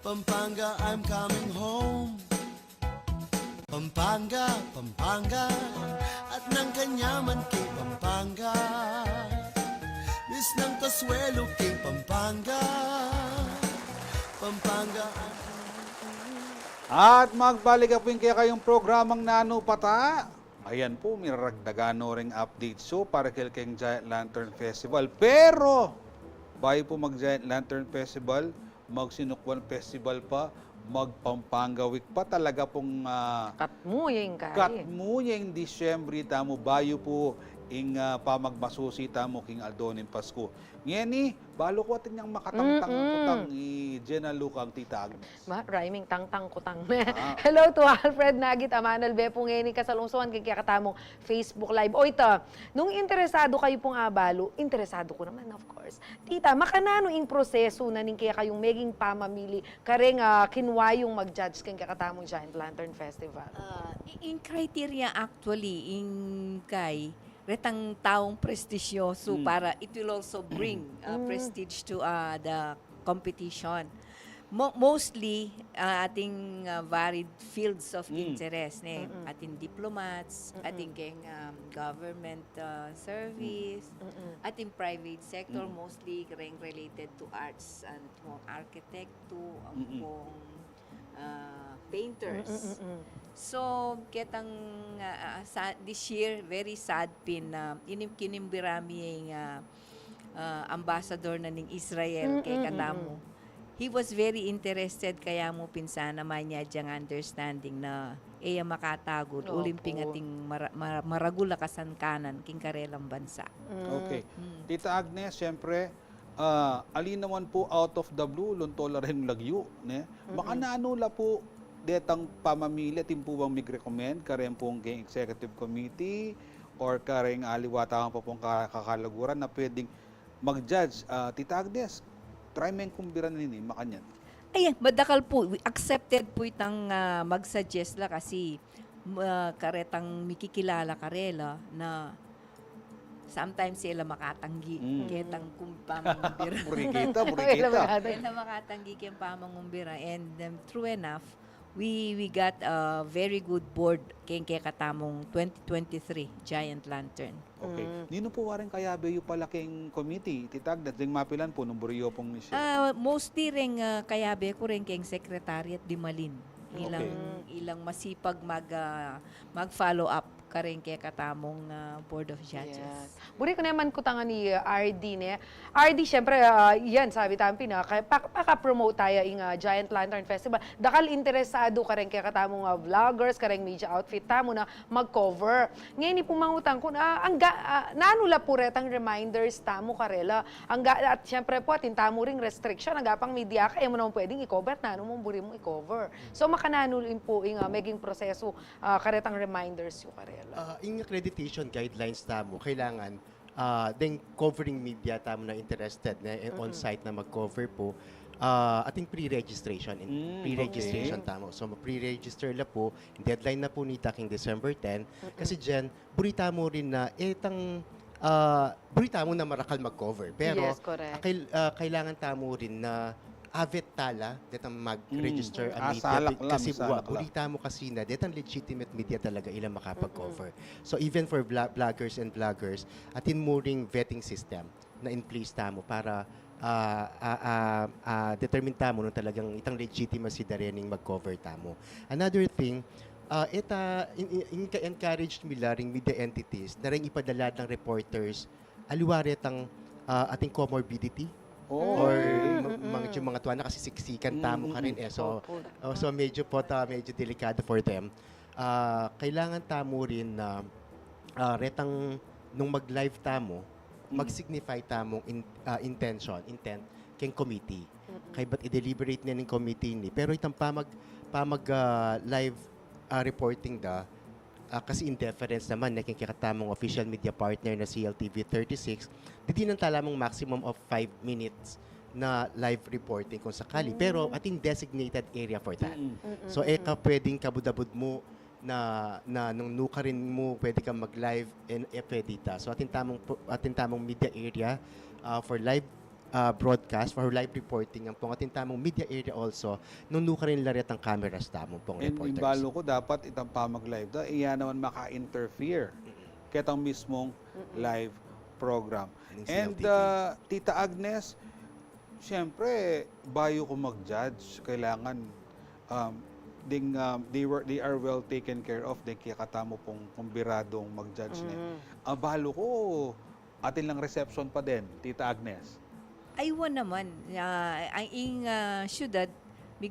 Pampanga, I'm coming home. Pampanga, Pampanga, at ng kanyaman kay Pampanga. Miss ng Kasuelo kay Pampanga. Pampanga. At magbalik po yung kaya kayong programang Nano Pata. Ayan po, may ragdagano ring update show para kay Giant Lantern Festival. Pero, bayo po mag-Giant Lantern Festival, mag-Sinukwan Festival pa, mag-Pampanga Week pa, talaga pong Katmuyeng kay. katmuyeng Disyembre tamo, bayo po ing pamagmasusi tamo king Aldonin Pasko. Ngeni, balo ko atin yung makatangtang kutang Jenna Lucang Tita Agnes. Rhyming tang-tang kutang. Hello to Alfred Nagit, Amanal Bepo ngeni kasalungsuan kay katamong Facebook Live. O ito, nung interesado kayo pong abalo, interesado ko naman of course. Tita, makanano ing proseso na ning kaya kayong meging pamamili kareng kinwayong mag-judge kay katamong Giant Lantern Festival? In criteria actually, in kay retang taong prestisyoso para it will also bring prestige to the competition. Mostly ating varied fields of interest ating diplomats, ating keng government service, ating private sector mostly keng related to arts and architect to painters. So, ketang this year, very sad pin na kinimbirami yung ambassador na ning Israel kay Katamo. He was very interested kaya mo pinsan naman niya diyang understanding na iya makatagod ulimping ating maragula kasankanan king karelang bansa. Okay. Tita Agnes, syempre, alin naman po out of the blue, luntola rin lagyo. Ne? Baka naanula po detang pamamili, atin po bang mig-recommend, karen pong executive committee, or kareng aliwataan po pong kakalaguran na pwedeng mag-judge. Tita Agnes, try men kumbiran nini, makanyan. Ayan, madakal po. Accepted po itang mag-suggest la kasi karetang mikikilala karela na sometimes sila makatanggi. Ketang kumpamangumbira. Burikita. Kaya makatanggi kayang pamangumbira. And true enough, we got a very good board kay katamong 2023 Giant Lantern. Okay. Nino po waring kaya bayo pala keng committee? Titag, dating mapilan po, nung buriyo pong siya. Mostly ring kayabe ko rin keng Secretariat di Malin. Ilang masipag mag-follow up karing kay katamong Board of Judges. Yes. Buri ko naman kutangan ni RD niya. RD, syempre, yan, sabi tampi na, paka-promote tayo yung Giant Lantern Festival. Dakal interesado ka rin kay katamong vloggers, kareng media outfit tamo na mag-cover. Ngayon, ipumangutang ko na, nanula po retang reminders tamo karela. At syempre po, tintamo ring restriction, agapang media, kaya mo naman pwedeng i-cover, nano mo buri mo i-cover. So, makananulin po yung maging proseso, karetang reminders yung karela. In accreditation guidelines tamo, kailangan then covering media tamo na interested na on-site na mag-cover po, ating pre-registration. Pre-registration tamo. So, pre-register la po, deadline na po ni taking December 10. Kasi dyan, burita mo rin na burita mo na marakal mag-cover. Pero, Yes, correct. kailangan tamo rin na avet tala, detang mag-register ang salak media. lang, Kasi salak lang. burita mo kasi na, detang legitimate media talaga ilang makapag-cover. So even for bloggers and vloggers, atin mo ring vetting system na in place tamo para determine tamo nung talagang itang legitimacy da rin mag-cover tamo. Another thing, encouraged nila ring media entities na rin ipadala ng reporters aluwaret ang ating comorbidity or mga tuwa na kasi siksikan tamo ka rin so medyo delikado for them. Kailangan tamo rin na retang nung mag-live tamo mag-signify tamong intent keng committee. Kay ba't i-deliberate na ng committee ni pero itang live reporting kasi in deference naman na kikatamong official media partner na CLTV 36, di nang talamong maximum of 5 minutes na live reporting kung sakali. Pero ating designated area for that. So, pwedeng kabudabud mo na nung nuka rin mo, pwede kang mag-live and pwede ta. So, ating tamong media area for live broadcast, for live reporting, ang pong ating tamong media area also, nung nuka rin laret ang cameras tamong pong reporters. And ibalo ko, dapat itang pamag-live da, iya naman maka-interfere ketang mismong live program. And Tita Agnes, Siyempre, bayo ko mag-judge, kailangan they are well taken care of. Ding kaya katamo pong kumbiradong mag-judge niya. Ang balo ko, atin lang reception pa din, Tita Agnes. Aywan naman. Ang syudad,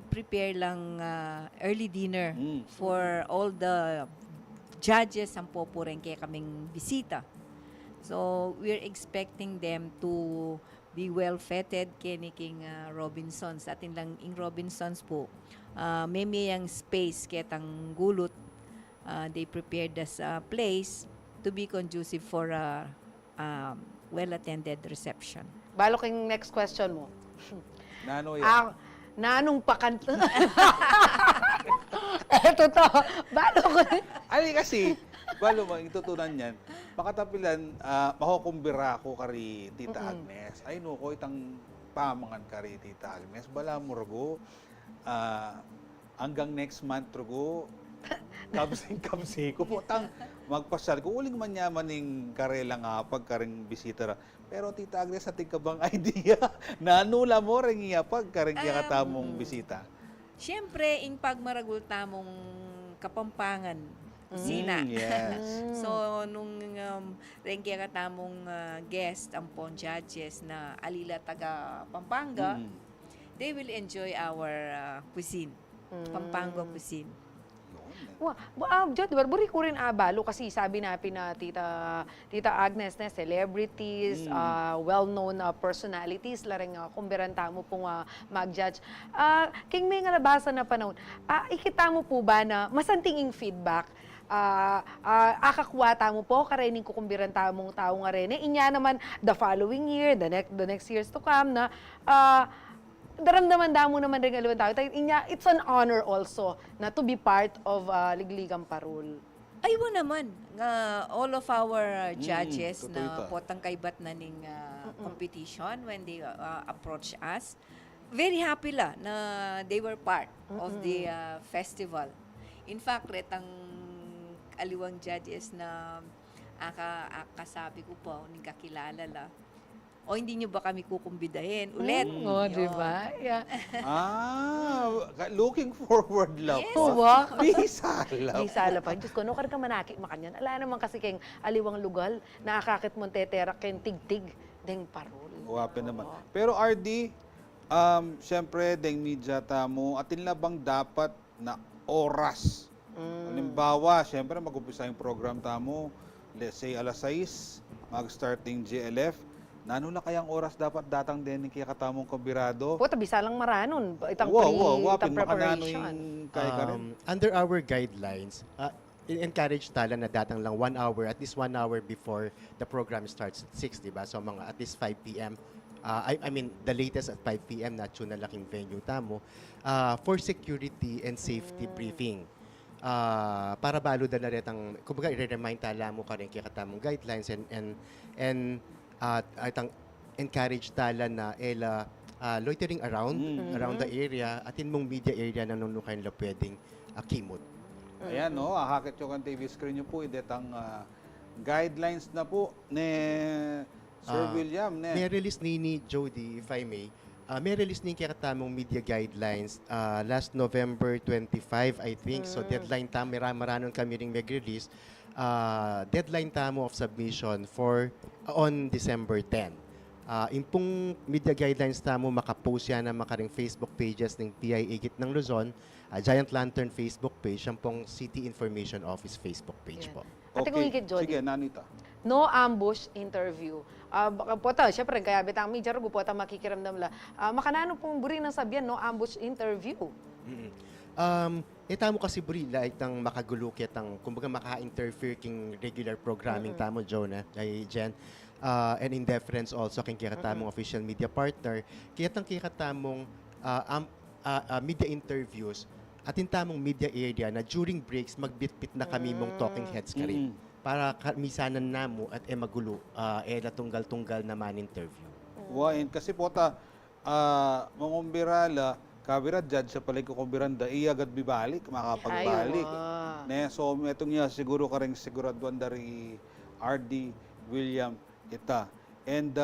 prepare lang early dinner for all the judges ang popureng kaya kaming bisita. So, we're expecting them to be well fed kiniking Robinsons. Atin lang ing Robinsons po. May mayang space ketang gulot. They prepared us a place to be conducive for a well-attended reception. Balo king next question mo. Nano yan? Nanong pakanta. Eto to. Balo ko. Ali kasi, balo mo, itutunan yan, makatapilan, makukumbira ko kari Tita Agnes. Ay no ko, itang pamangan kari Tita Agnes. Bala mo rago, hanggang next month rago, kabsing ko po, tang magpasyal ko, uling man yaman ng karela nga pagkaring bisita ra. Pero Tita Agnes, ating ka bang idea na nula mo rin iya pagkaring kaya katamong bisita? Siyempre, ing pagmaragul tamong Kapampangan, kusina. Yes. So, nung rengkya ka tamong guest, ang pong judges na alila taga Pampanga, they will enjoy our cuisine, Pampanga cuisine. Diyo, di ba, buri ko rin balo kasi sabi natin na Tita Agnes na celebrities, well-known personalities, lareng kumbiranta mo pong mag-judge. King may nga nabasa na panahon, ikita mo po ba na masantinging feedback akakwata mo po karening kukumbiranta mong tao nga rin. Inya naman the following year, the next years to come na daramdaman damo naman rin alawang tao. It's an honor also na to be part of Ligligang Parul. Aywa naman, all of our judges totoo na ito. potang kaibat na ning competition when they approach us, very happy la na they were part of the festival. In fact, retang aliwang judges na kasabi ko po, ning kakilala la, o hindi nyo ba kami kukumbidahin ulit? Di ba? Yeah. Looking forward lang Yes. po. Bisa lang. Di sala pa. Diyos ko, no, karga manakit makanyan. Ala naman kasi keng aliwang lugal, nakakakit mo teterak ken tigtig, deng parol. Wapin naman. Pero RD, syempre, deng media tamo, atin labang dapat na oras. Halimbawa, syempre, mag-umpisa yung program tamo, let's say, alas 6, mag-starting GLF, nano na kayang oras dapat datang din kaya katamong kumbirado? Po, bisa lang maranon. Itang wapin, preparation. Under our guidelines, encourage tala na datang lang 1 hour, at least 1 hour before the program starts at 6, diba? So mga at least 5 p.m. I mean, the latest at 5 p.m. na tune na laking venue tamo for security and safety briefing. Para balo na retang, kumbaga i-remind tala mo ka rin kaya katamong guidelines and itang encourage tala na loitering around the area atin mong media area na nung kayo pwedeng kimot. Ayan, no, hakit yung ang TV screen nyo po, idetang guidelines na po ni Sir William. May release ni Jody, if I may. May release ni kaya katamong media guidelines last November 25, I think. So deadline tamo, maranon kami ring mag-release. Deadline tamo of submission on December 10. Impong media guidelines tamo makapost yan na makaring Facebook pages ng PIA Git ng Luzon, Giant Lantern Facebook page, yan pong City Information Office Facebook page po. Ate kung higit, Jody. Sige, Nanita. No ambush interview. Pota, syempre, kaya bitang media rugo, pota makikiramdam la. Makanano pong buri ng sabihan, no ambush interview. Tamo kasi buri, itang makagulukit, kumbaga maka-interfere king regular programming tamo, Jonah, ay Jen. And in deference also king kikatamong official media partner, kaya kikatamong media interviews at tamong media area na during breaks magbitbit na kami mong talking heads ka rin. Para misanan namo at magulo, natunggal-tunggal naman interview. Wain, kasi po mangumbirala, kabira judge sa palay ko kumbiran da agad bibalik, makapagbalik. So, itong niya siguro ka rin siguraduan dari RD William ita. And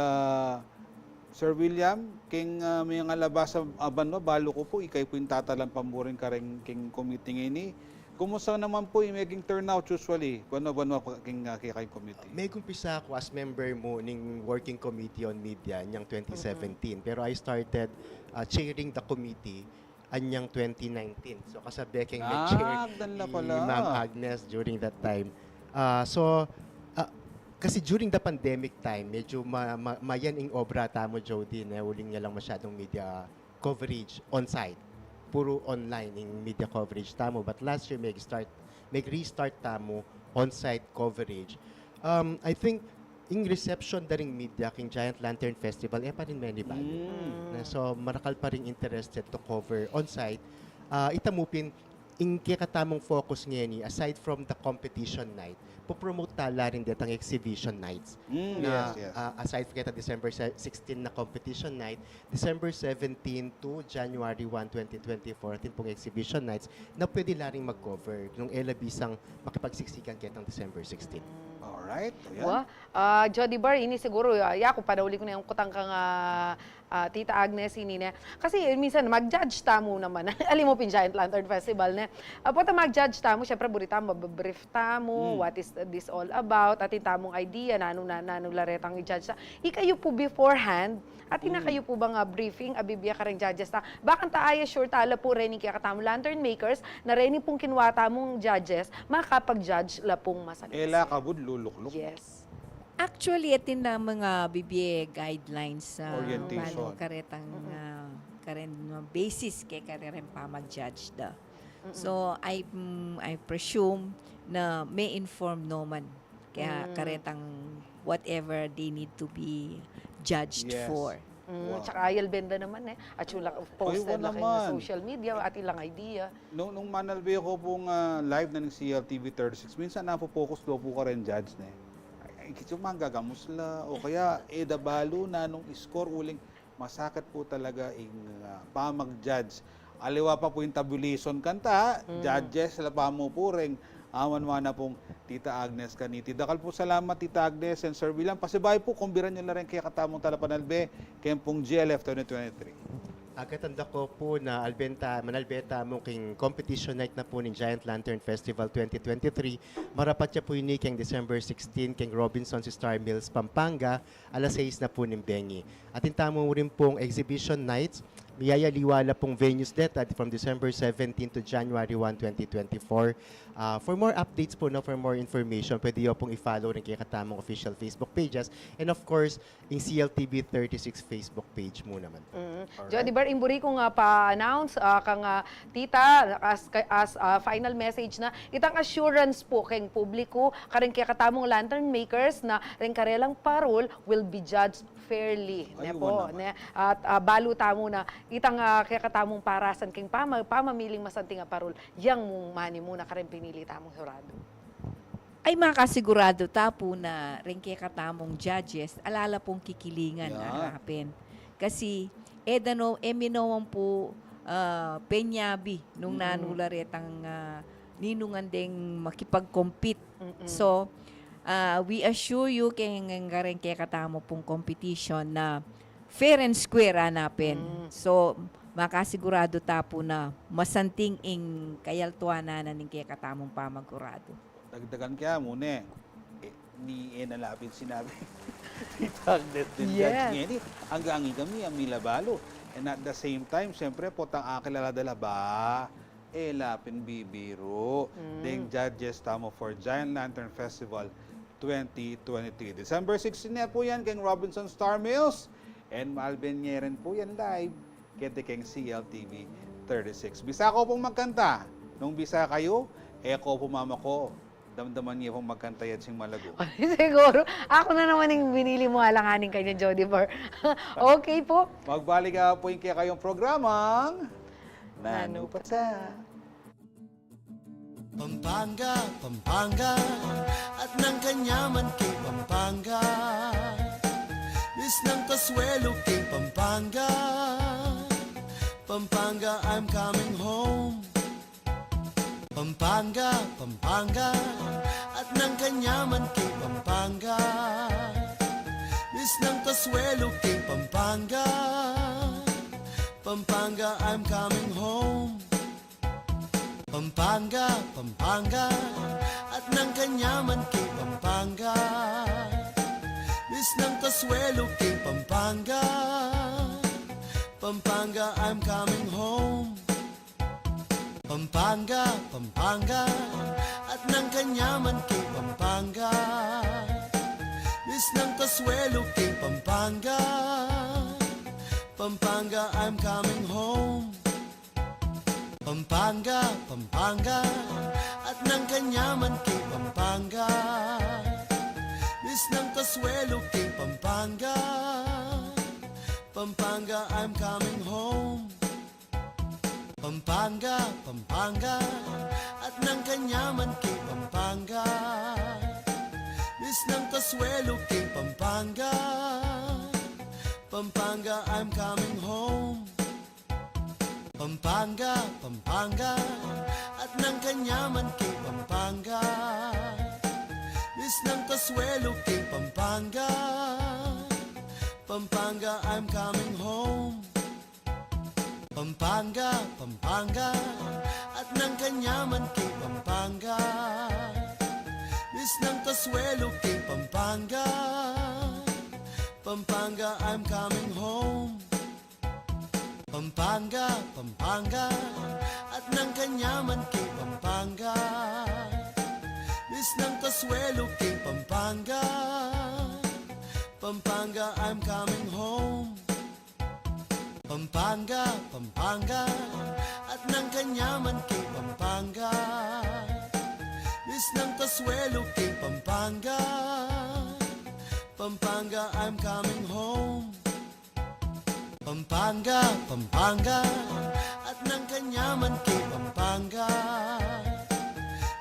Sir William, king may nga labas sa aban no, balo ko po, ikay po yung tatalang pamburin ka rin king committee ini. Kumusta naman po yung maging turnout usually? Ano king kay committee? May kumpisa ako as member mo ng Working Committee on Media niyang 2017. Pero I started chairing the committee anyang 2019. So kasabi kang nag-chair danla ni pala. Ma'am Agnes during that time. Kasi during the pandemic time, medyo mayan ing obra tamo, Jody, na uling niya lang masyadong media coverage on-site. Puro online yung media coverage tamo. But last year, restart tamo on-site coverage. I think, in reception da ring media king Giant Lantern Festival, pa rin many bali. So, marakal pa rin interested to cover on-site. Itamupin, in kikatamong focus ngayon, aside from the competition night, po-promote tala rin ang exhibition nights. Yes. Aside from December 16 na competition night, December 17 to January 1, 2024, atin pong exhibition nights na pwede laring mag-cover nung elabisang makipagsiksikan kitang December 16. Alright. Jody Bar, ini siguro, kung padauli ko na yung kutang kang Tita Agnes, ini na. Kasi minsan, mag-judge tamo naman. Alim mo pin Giant Lantern Festival na. Pota mag-judge tamo, syempre, burita mo, brief tamo, what is this all about, atin tamong idea, nanong laretang i-judge. Ikayo po beforehand, at kayo po bang briefing, abibya ka rin judges ta. Bakang taaya sure tala po rin kaya katamo lantern makers, na rin pong kinwata mong judges, makapag-judge la pong masalis. Kabud, luluk-luk. Yes. Actually, atin na mga BBA guidelines sa Orientation. karetang karen basis kay karen pa mag-judge da. So I presume na may inform naman kaya karetang whatever they need to be judged Yes. for. Wow. Tsaka ayal benda naman at yung posted na naman. sa social media at ilang idea. Nung manalbi ko pong live na ng CLTV 36, minsan napo-focus daw po ka rin judge na Kitso manggagamos la o kaya dabalo na nung score uling masakit po talaga ing pamag-judge. Aliwa pa po yung tabulation kanta, judges la pa mo po ring awan na pong Tita Agnes kaniti. Dakal po salamat Tita Agnes and Sir William. Pasibay po kumbiran nyo na rin kaya katamong talapanalbe kaya pong GLF 2023. Agatanda ko po na manalbeta mo king competition night na po ng Giant Lantern Festival 2023. Marapat siya po yun king December 16 king Robinson's Star Mills, Pampanga, alas 6 na po ng Bengi. At intamo rin pong exhibition nights, miyayaliwala pong venues data from December 17 to January 1, 2024. For more updates po, for more information, pwede nyo pong i-follow rin kay katamong official Facebook pages and of course, yung CLTV 36 Facebook page mo naman. Jody Bar, imburi ko nga pa-announce kang tita as final message na itang assurance po kayong publiko, karing kaya katamong lantern makers na rin karelang parol will be judged fairly. At balo tamo na itang kaya katamong parasan king pamamiling masanting parol, yang mong mani muna karing pinili tamong hurado. Ay makasigurado tapo na rin kaya katamong judges, alala pong kikilingan harapin. Kasi eminawang po penyabi nung nanularetang ninungan ding makipag-compete. So, we assure you kaya katamo pong competition na fair and square hanapin. So, makasigurado tapo na masanting ing kayaltuanan ng kaya katamong pamagurado. Dagdagan kaya muna ni nalapit sinabi Tita Agnes din Yes. judge ngayon hanggang kami ang milabalo. And at the same time, siyempre po tang akilaladala ba lapin bibiro ding judges tamo for Giant Lantern Festival 2023. December 16 na po yan kay Robinson Star Mills and Malvin Nyeren po yan live kete kay CLTV 36. Bisa ko pong magkanta. Nung bisa kayo, ko pumama ko. Damdaman niya pong magkanta yan sing malago. Siguro, ako na naman yung binili mo alanganin kanya, Jody Bar. Okay po. Magbalik po yung kaya kayong programang Nanupata. Pampanga, Pampanga, at ng kanyaman kay Pampanga. Miss ng Kasuelo kay Pampanga. Pampanga, I'm coming home. Pampanga, Pampanga, at ng kanyaman kay Pampanga. Miss Miss ng Kasuelo kay Pampanga. Pampanga, I'm coming home. Pampanga, Pampanga, at ng kanyaman kay Pampanga. Miss ng Kasuelo kay Pampanga. Pampanga, I'm coming home. Pampanga, Pampanga, at ng kanyaman kay Pampanga. Miss ng Kasuelo kay Pampanga. Pampanga, I'm coming home. Pampanga, Pampanga, at ng kanyaman kay Pampanga. Miss ng Kasuelo kay Pampanga. Pampanga, I'm coming home. Pampanga, Pampanga, at ng kanyaman kay Pampanga. Miss ng Kasuelo kay Pampanga. Pampanga, I'm coming home. Pampanga, Pampanga, at ng kanyaman kay Pampanga. Miss ng Kasuelo kay Pampanga. Pampanga, I'm coming home. Pampanga, Pampanga, at ng kanyaman kay Pampanga. Miss ng Kasuelo kay Pampanga. Pampanga, I'm coming home. Pampanga, Pampanga, at ng kanyaman kay Pampanga. Miss ng Kasuelo kay Pampanga. Pampanga, I'm coming home. Pampanga, Pampanga, at ng kanyaman kay Pampanga. Miss ng Kasuelo kay Pampanga. Pampanga, I'm coming home. Pampanga, Pampanga, at ng kanyaman kay Pampanga.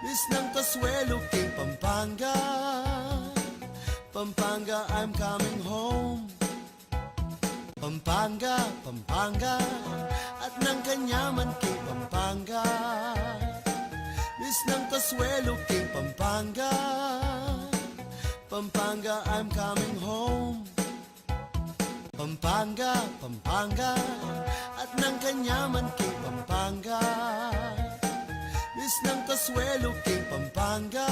Miss ng Kasuelo kay Pampanga. Pampanga, I'm coming home. Pampanga, Pampanga, at ng kanyaman kay Pampanga. Miss ng Kasuelo kay Pampanga. Pampanga, I'm coming home. Pampanga, Pampanga, at ng kanyaman kay Pampanga. Miss ng Kasuelo kay Pampanga.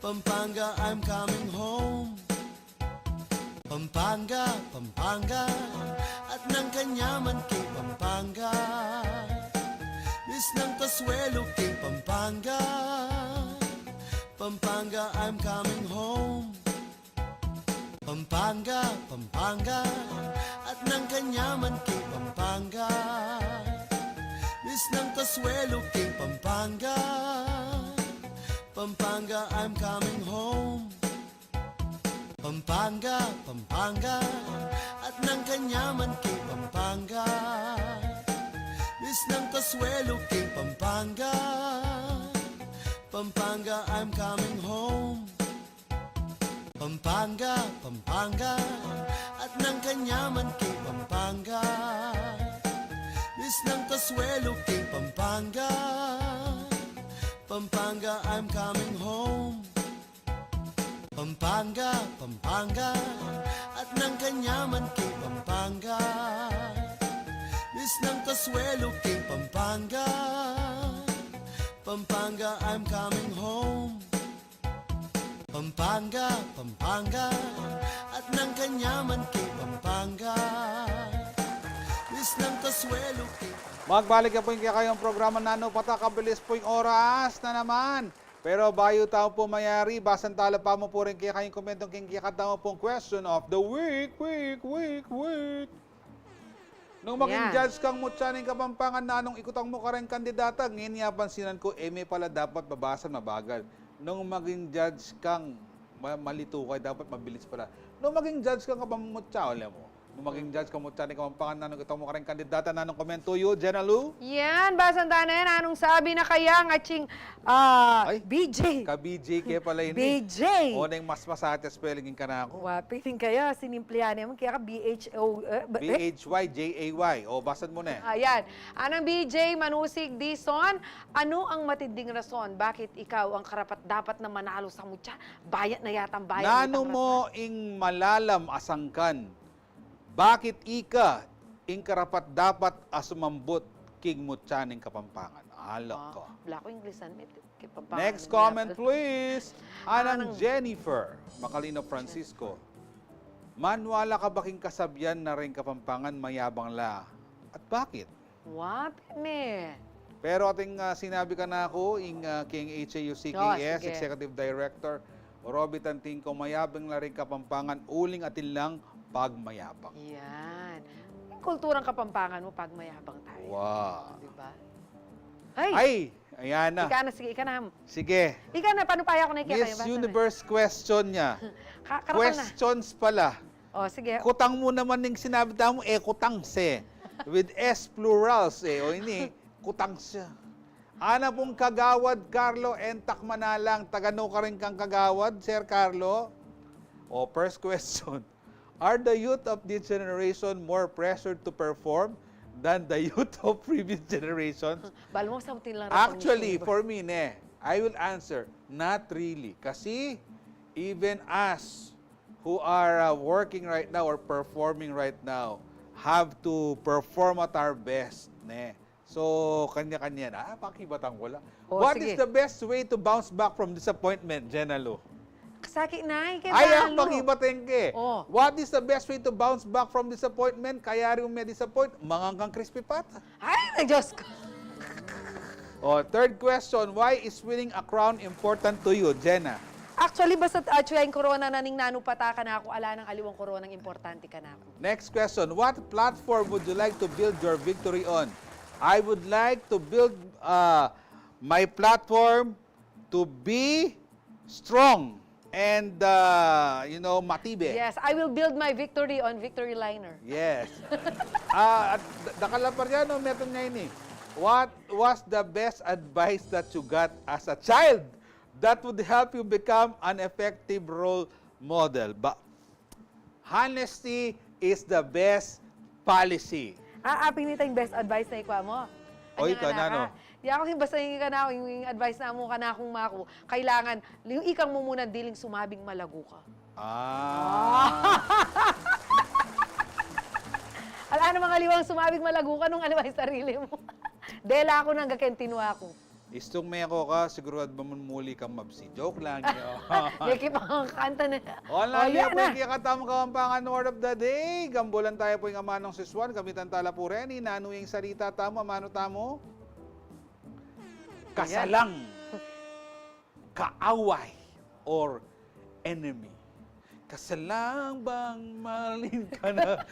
Pampanga, I'm coming home. Pampanga, Pampanga, at ng kanyaman kay Pampanga. Miss ng Kasuelo kay Pampanga. Pampanga, I'm coming home. Pampanga, Pampanga, at ng kanyaman kay Pampanga. Miss ng Kasuelo kay Pampanga. Pampanga, I'm coming home. Pampanga, Pampanga, at ng kanyaman kay Pampanga. Miss ng Kasuelo kay Pampanga. Pampanga, I'm coming home. Pampanga, Pampanga, at ng kanyaman kay Pampanga. Miss ng Kasuelo kay Pampanga. Pampanga, I'm coming home. Pampanga, Pampanga, at ng kanyaman kay Pampanga. Miss ng Kasuelo kay Pampanga. Pampanga, I'm coming home. Pampanga, Pampanga, at ng kanyaman kay Pampanga. Miss ng Kasuelo kay Magbalik na po yung kayong programa Nano Patak. Kabilis po yung oras na naman. Pero bayo tao po mayari, basan tala pa mo po rin kaya kayong komentong kikata mo pong question of the week. Nung maging Yan. judge kang mutsaning Kapampangan na anong ikutang mo ka rin kandidata, ngayon nga pansinan ko, may pala dapat mabasan mabagal. Nung maging judge kang malito kay dapat mabilis pala. Nung maging judge kang Kapamutsa, alam mo, maging judge kamutsa ni Kapampangan nanong ito mo ka rin kandidata nanong komento you, Jenna Lu? Yan, basanda na yan. Anong sabi na kaya ng ating Ay, BJ? Ka-BJ kaya pala ini. BJ! O na yung mas masate spellingin ka na ako. Wapitin kaya, sinimplihan naman. Kaya ka BHO. B-H-Y-J-A-Y. O, basan mo na eh. Ayan. Anong BJ, Manusig, Dison, ano ang matinding rason? Bakit ikaw ang karapat dapat na manalo sa mutya? Bayat na yata ang bayat. Nano mo ing malalam asangkan? Bakit ika ing karapat dapat asumambot king mutyaning Kapampangan? Alok ko. Wala ko Inglesan. Next comment, please. Anang Jennifer Macalino Francisco. Manwala ka baking kasabyan na rin Kapampangan mayabang la? At bakit? What? Me? Pero ating sinabi ka na ako, ing King HAUCKS, sige. Executive Director, Robbie Tantingko, mayabang la rin Kapampangan, uling atin lang pagmayabang. Yan. Yung kulturang Kapampangan mo pag mayabang tayo. Wow. Diba? Ay! Ay, ayan na. Ika na, sige, ika na. Sige. Ika na, paano paya ko na ikaya? Miss Universe question niya. Questions pala. O, sige. Kutang mo naman ng sinabi mo, kutang se. With S plurals O ini, kutang siya. Ana pong kagawad, Carlo, entak manalang. Tagano ka rin kang kagawad, Sir Carlo? O, first question. Are the youth of this generation more pressured to perform than the youth of previous generations? Balo mo sautin lang. Actually, for me, I will answer, not really. Kasi, even us who are working right now or performing right now, have to perform at our best. So, kanya-kanya na. Pakibatan ko lang. What is sige. the best way to bounce back from disappointment, Jenna Lu? Kasaki na, ika Ay, balo. pakibatin ke. Oh. What is the best way to bounce back from disappointment? Kaya rin may disappoint, mangang crispy pata. Ay, Diyos ko. Third question, why is winning a crown important to you, Jenna? Actually, basta yung corona na ning nanupata ka na ako, ala ng aliwang corona, importante ka na ako. Next question, what platform would you like to build your victory on? I would like to build my platform to be strong and, matibe. Yes, I will build my victory on Victory Liner. Yes. At dakalapar yan, meron ngayon What was the best advice that you got as a child that would help you become an effective role model? Honesty is the best policy. Pinita yung best advice na ikuha mo. Oy, kanano? Di ako basta yung ka na, yung advice na mo ka na akong mako, kailangan, yung ikang mo muna diling sumabing malago ka. Ala na mga liwang sumabing malago ka nung advice sarili mo. Dela ako nang gakentinwa ako. Istong may ako ka, siguro ba muli kang mabsi. Joke lang yun. Yaki pa kanta na. Online yan po yung kikatamang Kapampangan word of the day. Gambulan tayo po yung amanong siswan. Gamitan tala po rin. Inano yung salita tamo, amano tamo. Kasalang, kaaway, or enemy. Kasalang bang malin ka na?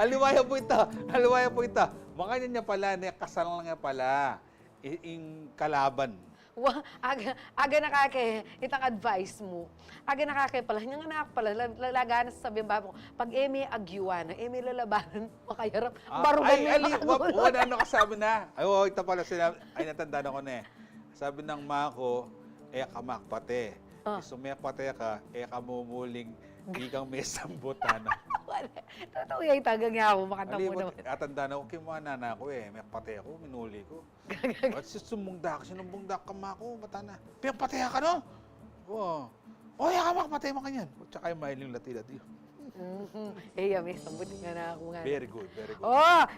Aliwaya po ita. Aliwaya po ita. Makanya niya pala, kasalang niya pala. Yung kalaban. Aga nakake, itang advice mo. Aga nakake pala, yung anak pala, lalagaan sa sabi mo, pag eme agyuan, eme lalabanan, makayarap, barugan mo wala ano kasabi na. Ay, ito pala sinabi, ay natanda na ko na Sabi ng ma ko, kamak pate. Sumiyak pate ka, kamumuling, di kang may sambutana. Totoo yung tagang nga ako, makanta mo naman. Atanda na ko, kimana na ako may pate ako, minuli ko. At sumungda ka, sinumbungda ka ma ko, matana. Pate ka no? Kamak pate mo kanyan. Tsaka yung mailing lati-lati. May sambutin nga na ako nga. Very good, very good.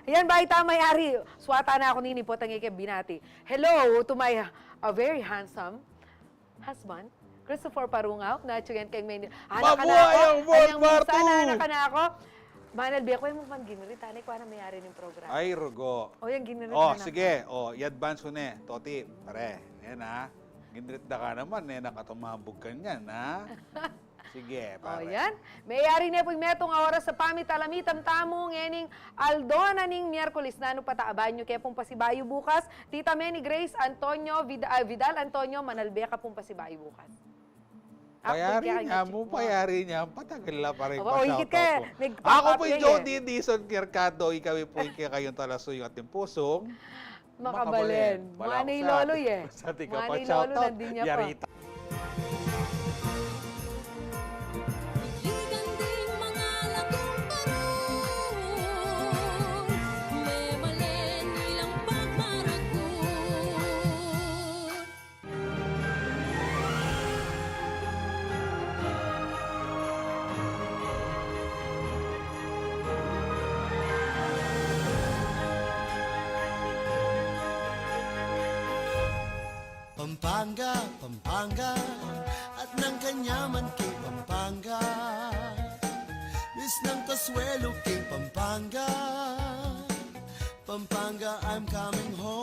Ayan ba, may ari. Swata na ako nini po, tangi kay binati. Hello to my very handsome husband, Christopher Parungaw, na tsuyan kay may... Mabuhay ang World War II! Anak ka na ako. Manal, biya ko yung man ginrit. Tanay ko na mayari ng program. Ay, Rugo. Yung ginrit sige. I-advance ko na Toti, pare. Yan Ginrit na ka naman nakatumabog ka niyan, Sige, pare. Yan. Mayari na po yung metong oras sa pamitalamitam tamong ening Aldona ning Miyerkules na pataaban nyo kaya pong pasibayo bukas. Tita Meni Grace Antonio, Vidal Antonio, Manalbeca pong pasibayo bukas. Payarin niya, payarin niya, patagal na pa rin Aba, higit ka, pa-shoutout po. Ako po yung nagpapapay Jody Dizon Mercado, ikaw po yung kayong talaso yung ating pusong. Makabalin. Wala Manay ako sa Loloy eh. Sa ating ka Manay Lolo, pa-shoutout. nandun niya pa. Yarita. Liganding mga lagong baron, may malen nilang pagmaragon. Pampanga, Pampanga, at ng kanyaman kay Pampanga. Bis ng Kasuelo kay Pampanga. Pampanga, I'm coming home.